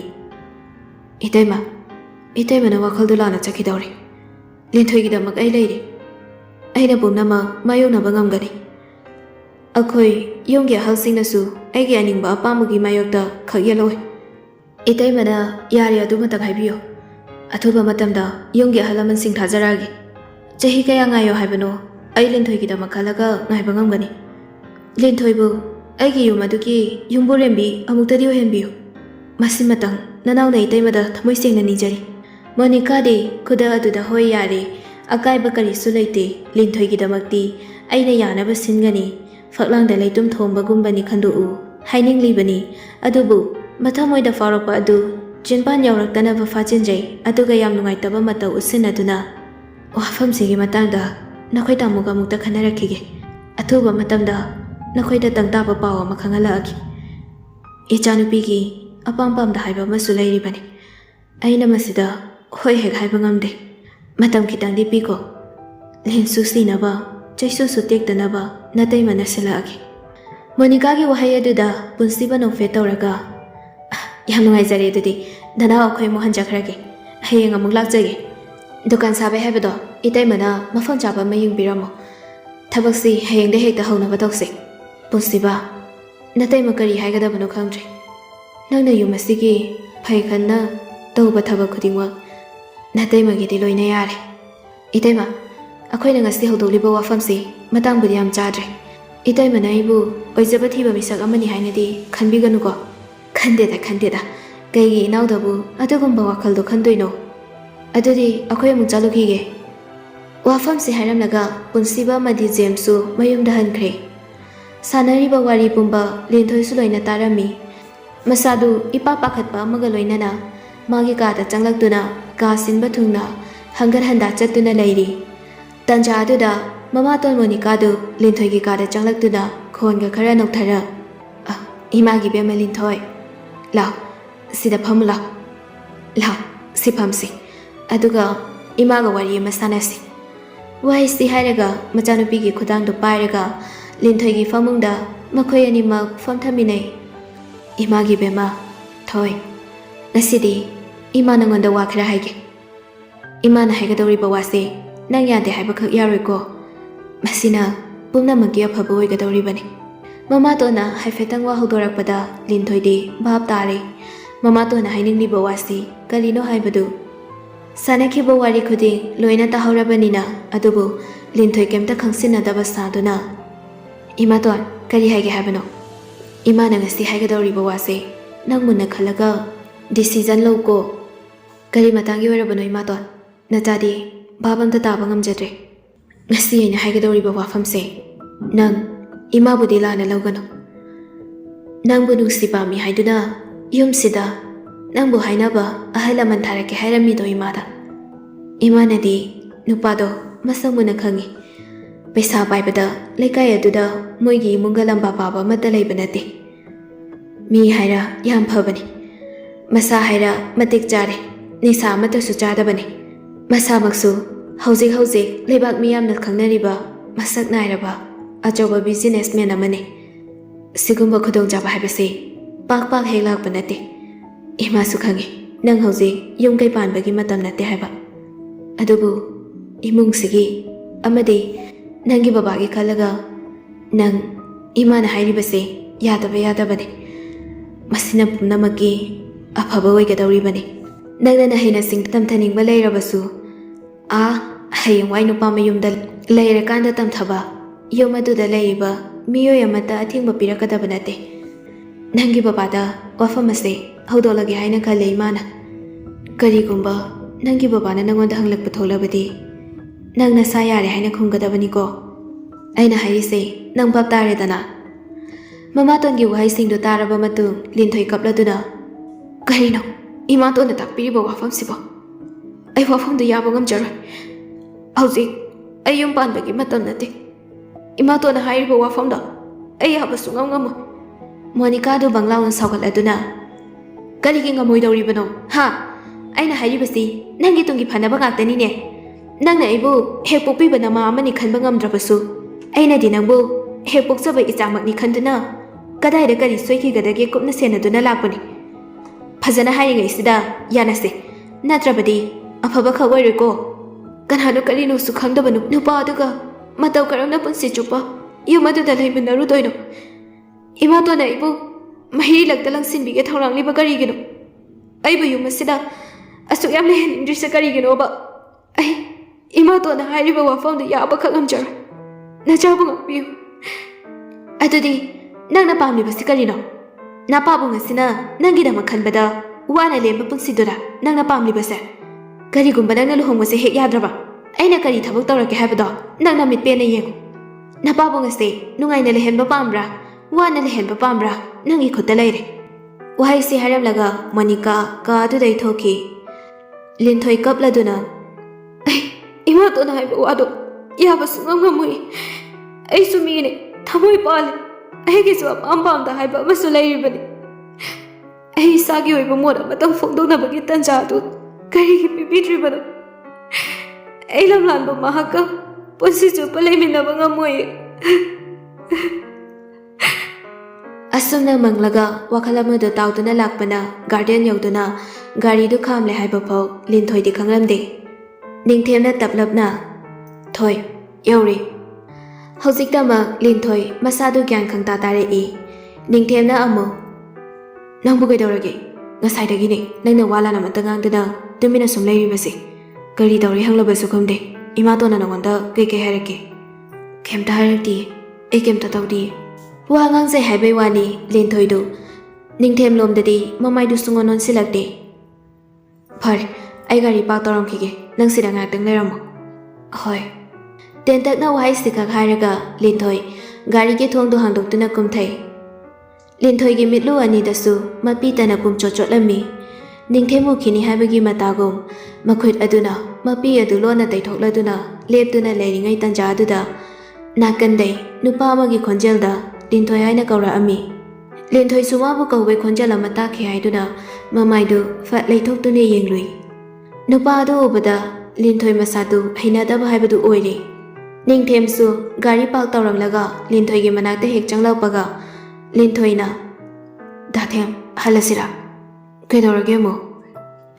A: ꯏꯇꯩꯃꯅ ꯋꯥꯈꯜꯗꯨ ꯂꯥꯟꯅ ꯆꯠꯈꯤꯗꯧꯔꯦ꯫ ꯂꯤꯟꯊꯣꯏꯒꯤꯗꯃꯛ ꯑꯩ ꯂꯩꯔꯤ꯫ ꯑꯩꯅ ꯄꯨꯝꯅꯃꯛ ꯃꯥꯌꯣꯛꯅꯕ ꯉꯝꯒꯅꯤ꯫ ꯑꯩꯈꯣꯏ ꯌꯨꯝꯒꯤ ꯑꯍꯜꯁꯤꯡꯅꯁꯨ ꯑꯩꯒꯤ ꯑꯅꯤꯡꯕ ꯑꯄꯥꯝꯕꯒꯤ ꯃꯥꯌꯣꯛꯇ ꯈꯛ ꯌꯦꯜꯂꯣꯏ꯫ ꯏꯇꯩꯃꯅ ꯌꯥꯔꯦ ꯑꯗꯨꯃꯇꯪ ꯍꯥꯏꯕꯤꯌꯨ꯫ ꯑꯊꯨꯕ ꯃꯇꯝꯗ ꯌꯨꯝꯒꯤ ꯑꯍꯜ ꯂꯃꯟꯁꯤꯡ ꯊꯥꯖꯔꯛꯑꯒꯦ꯫ ꯆꯍꯤ ꯀꯌꯥ ꯉꯥꯏꯌꯣ ꯍꯥꯏꯕꯅꯣ? ꯑꯩ ꯂꯤꯟꯊꯣꯏꯒꯤꯗꯃꯛ ꯈꯜꯂꯒ ꯉꯥꯏꯕ ꯉꯝꯒꯅꯤ꯫ ꯂꯤꯟꯊꯣꯏꯕꯨ ꯑꯩꯒꯤ ꯌꯨꯝ ꯑꯗꯨꯒꯤ ꯌꯨꯝꯕꯨꯔꯦꯝꯕꯤ ꯑꯃꯨꯛꯇꯗꯤ ꯑꯣꯏꯍꯟꯕꯤꯌꯨ꯫ ꯃꯁꯤꯃꯇꯪ ꯅꯅꯥꯎꯅ ꯏꯇꯩꯃꯗ ꯊꯃꯣꯏ ꯁꯦꯡꯅ ꯅꯤꯖꯔꯤ꯫ ꯃꯣꯅꯤꯀꯥꯗꯤ ꯈꯨꯗꯛ ꯑꯗꯨꯗ ꯍꯣꯏ ꯌꯥꯔꯦ, ꯑꯀꯥꯏꯕ ꯀꯔꯤꯁꯨ ꯂꯩꯇꯦ, ꯂꯤꯟꯊꯣꯏꯒꯤꯗꯃꯛꯇꯤ ꯑꯩꯅ ꯌꯥꯅꯕ ꯁꯤꯟꯒꯅꯤ, ꯐꯛꯂꯥꯡꯗ ꯂꯩꯇꯨꯝ ꯊꯣꯡꯕꯒꯨꯝꯕꯅꯤ ꯈꯟꯗꯣꯛꯎ ꯍꯥꯏꯅꯤꯡꯂꯤꯕꯅꯤ꯫ ꯑꯗꯨꯕꯨ ꯃꯊꯃꯣꯏꯗ ꯐꯥꯎꯔꯛꯄ ꯑꯗꯨ ꯆꯤꯟꯕꯥꯟ ꯌꯧꯔꯛꯇꯅꯕ ꯐꯥꯖꯤꯟꯖꯩ꯫ ꯑꯗꯨꯒ ꯌꯥꯝ ꯅꯨꯡꯉꯥꯏꯇꯕ ꯃꯇꯧ ꯎꯠꯁꯤꯟꯅꯗꯨꯅ ꯋꯥꯐꯝꯁꯤꯒꯤ ꯃꯇꯥꯡꯗ ꯅꯈꯣꯏ ꯇꯥꯃꯣꯒ ꯑꯃꯨꯛꯇ ꯈꯟꯅꯔꯛꯈꯤꯒꯦ꯫ ꯑꯊꯨꯕ ꯃꯇꯝꯗ ꯅꯈꯣꯏꯗ ꯇꯪꯇꯥꯕ ꯄꯥꯎ ꯑꯃ ꯈꯪꯍꯜꯂꯛꯑꯒꯦ꯫ ꯏꯆꯥꯅꯨꯄꯤꯒꯤ ꯑꯄꯥꯝ ꯄꯥꯝꯗ ꯍꯥꯏꯕ ꯑꯃꯁꯨ ꯂꯩꯔꯤꯕꯅꯤ꯫ ꯑꯩꯅ ꯃꯁꯤꯗ ꯍꯣꯏ ꯍꯦꯛ ꯍꯥꯏꯕ ꯉꯝꯗꯦ꯫ ꯃꯇꯝ ꯈꯤꯇꯪꯗꯤ ꯄꯤꯀꯣ꯫ ꯂꯤꯟꯁꯨ ꯁꯤꯅꯕ, ꯆꯩꯁꯨꯁꯨ ꯇꯦꯛꯇꯅꯕ ꯅꯇꯩꯃꯅ ꯁꯤꯜꯂꯛꯑꯒꯦ꯫ ꯃꯣꯅꯤꯀꯥꯒꯤ ꯋꯥꯍꯩ ꯑꯗꯨꯗ ꯄꯨꯟꯁꯤꯕ ꯅꯣꯛꯐꯦꯠ ꯇꯧꯔꯒ ꯌꯥꯝ ꯅꯨꯡꯉꯥꯏꯖꯔꯦ, ꯑꯗꯨꯗꯤ ꯅꯅꯥꯎ ꯑꯩꯈꯣꯏ ꯑꯃꯨꯛ ꯍꯟꯖꯈ꯭ꯔꯒꯦ꯫ ꯍꯌꯦꯡ ꯑꯃꯨꯛ ꯂꯥꯛꯆꯒꯦ꯫ ꯗꯨꯀꯥꯟ ꯁꯥꯕꯩ ꯍꯥꯏꯕꯗꯣ ꯏꯇꯩꯃꯅ ꯃꯐꯝ ꯆꯥꯕ ꯑꯃ ꯌꯦꯡꯕꯤꯔꯝꯃꯣ꯫ ꯊꯕꯛꯁꯤ ꯍꯌꯦꯡꯗ ꯍꯦꯛꯇ ꯍꯧꯅꯕ ꯇꯧꯁꯤ꯫ ꯄꯨꯟꯁꯤꯕ, ꯅꯇꯩꯃ ꯀꯔꯤ ꯍꯥꯏꯒꯗꯕꯅꯣ ꯈꯪꯗ꯭ꯔꯦ꯫ ꯅꯪꯅ ꯌꯨꯝ ꯑꯁꯤꯒꯤ ꯐꯩ ꯈꯟꯅ ꯇꯧꯕ ꯊꯕꯛ ꯈꯨꯗꯤꯡꯃꯛ ꯅꯇꯩꯃꯒꯤꯗꯤ ꯂꯣꯏꯅ ꯌꯥꯔꯦ꯫ ꯏꯇꯩꯃ, ꯑꯩꯈꯣꯏꯅ ꯉꯁꯤ ꯍꯧꯗꯣꯛꯂꯤꯕ ꯋꯥꯐꯝꯁꯤ ꯃꯇꯥꯡꯕꯨꯗꯤ ꯌꯥꯝ ꯆꯥꯗ꯭ꯔꯦ꯫ ꯏꯇꯩꯃꯅ ꯑꯩꯕꯨ ꯑꯣꯏꯖꯕ ꯊꯤꯕ ꯃꯤꯁꯛ ꯑꯃꯅꯤ ꯍꯥꯏꯅꯗꯤ ꯈꯟꯕꯤꯒꯅꯨꯀꯣ꯫ ꯈꯟꯗꯦꯗ ꯀꯩꯒꯤ ꯏꯅꯥꯎꯗꯕꯨ ꯑꯗꯨꯒꯨꯝꯕ ꯋꯥꯈꯜꯗꯣ ꯈꯟꯗꯣꯏꯅꯣ? ꯑꯗꯨꯗꯤ ꯑꯩꯈꯣꯏ ꯑꯃꯨꯛ ꯆꯠꯂꯨꯈꯤꯒꯦ꯫ ꯋꯥꯐꯝꯁꯤ ꯍꯥꯏꯔꯝꯂꯒ ꯄꯨꯟꯁꯤꯕ ꯑꯃꯗꯤ ꯖꯦꯝꯁꯁꯨ ꯃꯌꯨꯝꯗ ꯍꯟꯈ꯭ꯔꯦ꯫ ꯁꯥꯟꯅꯔꯤꯕ ꯋꯥꯔꯤ ꯄꯨꯝꯕ ꯂꯤꯟꯊꯣꯏꯁꯨ ꯂꯣꯏꯅ ꯇꯥꯔꯝꯃꯤ꯫ ꯃꯁꯥꯗꯨ ꯏꯄꯥ ꯄꯥꯈꯠꯄ ꯑꯃꯒ ꯂꯣꯏꯅꯅ ꯃꯥꯒꯤ ꯀꯥꯗ ꯆꯪꯂꯛꯇꯨꯅ ꯀꯥ ꯁꯤꯟꯕ ꯊꯨꯡꯅ ꯍꯪꯒꯠ ꯍꯟꯗꯥ ꯆꯠꯇꯨꯅ ꯂꯩꯔꯤ꯫ ꯇꯟꯖꯥ ꯑꯗꯨꯗ ꯃꯃꯥꯇꯣꯟ ꯃꯣꯅꯤꯀꯥꯗꯨ ꯂꯤꯟꯊꯣꯏꯒꯤ ꯀꯥꯗ ꯆꯪꯂꯛꯇꯨꯅ ꯈꯣꯟꯒ ꯈꯔ ꯅꯧꯊꯔ ꯏꯃꯥꯒꯤ ꯕꯦꯝꯃ ꯂꯤꯟꯊꯣꯏ, ꯂꯥꯎ ꯁꯤꯗ ꯐꯝꯃꯨ ꯂꯥꯎ꯫ ꯂꯥꯎ ꯁꯤ ꯐꯝꯁꯤ, ꯑꯗꯨꯒ ꯏꯃꯥꯒ ꯋꯥꯔꯤ ꯑꯃ ꯁꯥꯟꯅꯁꯤ꯫ ꯋꯥꯍꯩꯁꯤ ꯍꯥꯏꯔꯒ ꯃꯆꯥꯅꯨꯄꯤꯒꯤ ꯈꯨꯗꯥꯡꯗꯨ ꯄꯥꯏꯔꯒ ꯂꯤꯟꯊꯣꯏꯒꯤ ꯐꯃꯨꯡꯗ ꯃꯈꯣꯏ ꯑꯅꯤꯃꯛ ꯐꯝꯊꯃꯤꯟꯅꯩ꯫ ꯏꯃꯥꯒꯤ ꯕꯦꯝꯃ ꯊꯣꯏ, ꯉꯁꯤꯗꯤ ꯏꯃꯥ ꯅꯉꯣꯟꯗ ꯋꯥ ꯈꯔ ꯍꯥꯏꯒꯦ꯫ ꯏꯃꯥꯅ ꯍꯥꯏꯒꯗꯧꯔꯤꯕ ꯋꯥꯁꯦ ꯅꯪ ꯌꯥꯗꯦ ꯍꯥꯏꯕꯈꯛ ꯌꯥꯔꯣꯏꯀꯣ꯫ ꯃꯁꯤꯅ ꯄꯨꯝꯅꯃꯛꯀꯤ ꯑꯐꯕ ꯑꯣꯏꯒꯗꯧꯔꯤꯕꯅꯤ꯫ ꯃꯃꯥꯇꯣꯟꯅ ꯍꯥꯏꯐꯦꯠꯇꯪ ꯋꯥ ꯍꯧꯗꯣꯔꯛꯄꯗ ꯂꯤꯟꯊꯣꯏꯗꯤ ꯚꯥꯞ ꯇꯥꯔꯦ꯫ ꯃꯃꯥꯇꯣꯟꯅ ꯍꯥꯏꯅꯤꯡꯂꯤꯕ ꯋꯥꯁꯤ ꯀꯔꯤꯅꯣ ꯍꯥꯏꯕꯗꯨ꯫ ꯁꯥꯟꯅꯈꯤꯕ ꯋꯥꯔꯤ ꯈꯨꯗꯤꯡ ꯂꯣꯏꯅ ꯇꯥꯍꯧꯔꯕꯅꯤꯅ ꯑꯗꯨꯕꯨ ꯂꯤꯟꯊꯣꯏ ꯀꯩꯝꯇ ꯈꯪꯁꯤꯟꯅꯗꯕ ꯁꯥꯗꯨꯅ ꯏꯃꯥꯇꯣꯟ ꯀꯔꯤ ꯍꯥꯏꯒꯦ ꯍꯥꯏꯕꯅꯣ? ꯏꯃꯥꯅ ꯉꯁꯤ ꯍꯥꯏꯒꯗꯧꯔꯤꯕ ꯋꯥꯁꯦ ꯅꯪ ꯃꯨꯟꯅ ꯈꯜꯂꯒ ꯗꯤꯁꯤꯖꯟ ꯂꯧꯀꯣ꯫ ꯀꯔꯤ ꯃꯇꯥꯡꯒꯤ ꯑꯣꯏꯔꯕꯅꯣ ꯏꯃꯥꯇꯣꯟ? ꯅꯆꯥꯗꯤ ꯚꯥꯞ ꯑꯝꯇ ꯇꯥꯕ ꯉꯝꯖꯗ꯭ꯔꯦ꯫ ꯉꯁꯤ ꯑꯩꯅ ꯍꯥꯏꯒꯗꯧꯔꯤꯕ ꯋꯥꯐꯝꯁꯦ ꯅꯪ ꯏꯃꯥꯕꯨꯗꯤ ꯂꯥꯟꯅ ꯂꯧꯒꯅꯨ꯫ ꯅꯪꯕꯨ ꯅꯨꯡꯁꯤ ꯄꯥꯝꯃꯤ ꯍꯥꯏꯗꯨꯅ ꯌꯨꯝꯁꯤꯗ ꯅꯪꯕꯨ ꯍꯥꯏꯅꯕ ꯑꯍꯜ ꯂꯃꯟ ꯊꯥꯔꯛꯀꯦ ꯍꯥꯏꯔꯝꯃꯤꯗꯣ ꯏꯃꯥꯗ꯫ ꯏꯃꯥꯅꯗꯤ ꯅꯨꯄꯥꯗꯣ ꯃꯁꯛ ꯃꯨꯟꯅ ꯈꯪꯉꯤ꯫ ꯄꯩꯁꯥ ꯄꯥꯏꯕꯗ ꯂꯩꯀꯥꯏ ꯑꯗꯨꯗ ꯃꯣꯏꯒꯤ ꯏꯃꯨꯡꯒ ꯂꯝꯕꯥ ꯄꯥꯕ ꯑꯃꯠꯇ ꯂꯩꯕ ꯅꯠꯇꯦ꯫ ꯃꯤ ꯍꯥꯏꯔ ꯌꯥꯝ ꯐꯕꯅꯤ꯫ ꯃꯁꯥ ꯍꯥꯏꯔ ꯃꯇꯤꯛ ꯆꯥꯔꯦ, ꯅꯤꯁꯥ ꯑꯃꯠꯇꯁꯨ ꯆꯥꯗꯕꯅꯤ꯫ ꯃꯁꯥꯃꯛꯁꯨ ꯍꯧꯖꯤꯛ ꯂꯩꯕꯥꯛ ꯃꯤꯌꯥꯝꯅ ꯈꯪꯅꯔꯤꯕ ꯃꯁꯛ ꯅꯥꯏꯔꯕ ꯑꯆꯧꯕ ꯕꯤꯖꯤꯅꯦꯁꯃꯦꯟ ꯑꯃꯅꯤ꯫ ꯁꯤꯒꯨꯝꯕ ꯈꯨꯗꯣꯡꯆꯥꯕ ꯍꯥꯏꯕꯁꯤ ꯄꯥꯛ ꯍꯦꯛ ꯂꯥꯛꯄ ꯅꯠꯇꯦ꯫ ꯏꯃꯥꯁꯨ ꯈꯪꯉꯤ ꯅꯪ ꯍꯧꯖꯤꯛ ꯌꯨꯝ ꯀꯩ ꯄꯥꯟꯕꯒꯤ ꯃꯇꯝ ꯅꯠꯇꯦ ꯍꯥꯏꯕ꯫ ꯑꯗꯨꯕꯨ ꯏꯃꯨꯡꯁꯤꯒꯤ ꯑꯃꯗꯤ ꯅꯪꯒꯤ ꯕꯕꯥꯒꯤ ꯈꯜꯂꯒ Nang imana hairibase yadabane. Masina pumnamaki afaba oigadoribane. Nangna haina sing tamthaningba leirabasu hayangwai nupa mayumda leirakanda tamthaba yum aduda leiba miyoy amata athingba pirakadaba nate. Nangi babada wafam ase haudolage haina khale imana. Karigumba nangi babana nangonda hanglakpa tholabadi nangna sa yare haina khunggadabani ko. Aina hairise nang bab taredana. Mamatongi wahaisingdo taraba matung Linthoi kapladuna. Karino imatona takpiriba wafam sibo. Ai wafamdo yaba ngamjaroi. Hauzik ai yum panbagi matam nate. Imatona hairiba wafamda ai yaba sungam ngamo. Monica do banglawan saugaladuna. Karigi ngamoidoribano ha. Aina hairibasi nangi tungi phanaba ngaktani ne. Nangna aibu hekpokpiba nama amani khanba ngamdrabasu. Aina di nangbu hekpokjaba ichamakni khanduna kadaida kari soikigadage kupna senaduna lakpani. Phajana hairingaisida yanase natrabadi afaba khawairiko kanhanu karino su khangdabanu nupa aduga matau karamna punsi chupa yumaduda leiminarudoino. Imatona aibu mahiri lakta langsinbige thorangniba karigino. Aibu yumasida asuk yam lehenindrisa karigino ba. Ai imatona hairiba wafamda yaba khagamjar. Nachabu ngakpiyu. Adudi nangna pamlibasi karino. Napabu ngasina nangidama khanbada wana lemba punsidura nangna pamlibase. Karigumba nangna luhongwase hek yadraba. Aina kari thabak tawrake haibado nangna mitpena yengu. Napabu ngase nungaina lehenba pambra wana lehenba pambra nangi khutta leire. Wahaisi haramlaga Monica ka adudai thoki. Linthoi kapladuna ai imatona haiba wado yaba sungam ngamui. Ai sumine thamoi pale aigisu apam-pamda haiba amasu leiribani. Ai isagi oiba mora matang fongdonabagi tanja adu karigi pibidribano. Ai lamlanba mahaka punsi chupa leiminaba ngamoi. Asumna manglaga wakalamadu tauduna lakpana garden yauduna garidu khamle haiba phau Linthoi di khanglamde. Ningthemna taplapna thoi yauri. Haujiktama Linthoi masadu gyan khangta tarei. Ningthemna amo nangbu gaidorage ngasaidagini nangna wala namata ngangdana tumina sum leiribase. Kari dori hanglabasu khumde imatona nangonda keke hairake. Kemta hairati ei kemta tawdi. Wa ngangjai haibai wani Linthoi du ningthem lomdadi mamai du sungonon silakde. Phar ai gari pa toromkhige nang sida ngaktang leramo. Hoi tentakna wahai sikak hairaga Linthoi gari ki thongdu hangdoktuna kumthai. Linthoi gi mitlu ani dasu mapi tana pumcho chotlami. Ningthemu khini haibagi matagum makhut aduna mapi adu lona taithokladuna leptuna leiringai tanja aduda nakandai nupa amagi khonjelda Linthoi haina kaura ami. Linthoi sumabu kauwe khonjal ama takhi haiduna mamaidu fat leithoktune yenglui. Nupa adu ubada Linthoi masadu hainadaba haibadu oire. Ningthemsu gari park tawramlaga Linthoi gi manakta hek changlaupaga Linthoi na dathem halasira kaidorage mo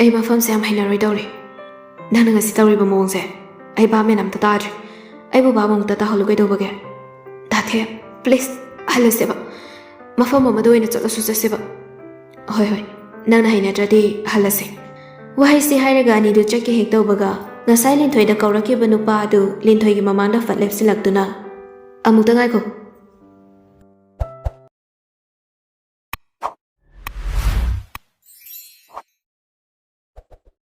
A: ai mafam se am hainaroi dawre nangna ngasi tawriba mongse ai ba menam ta tadre ai bu ba mong ta halu kaidobage dathem please halaseba mafam amado ina chalo susaseba hoi nangna hainadradi halase wahaisi hairaga ani du chake hek tawbaga ngasai Linthoi da kauraki banupa adu Linthoi gi mamangda fatlep silaktuna amukta ngai ko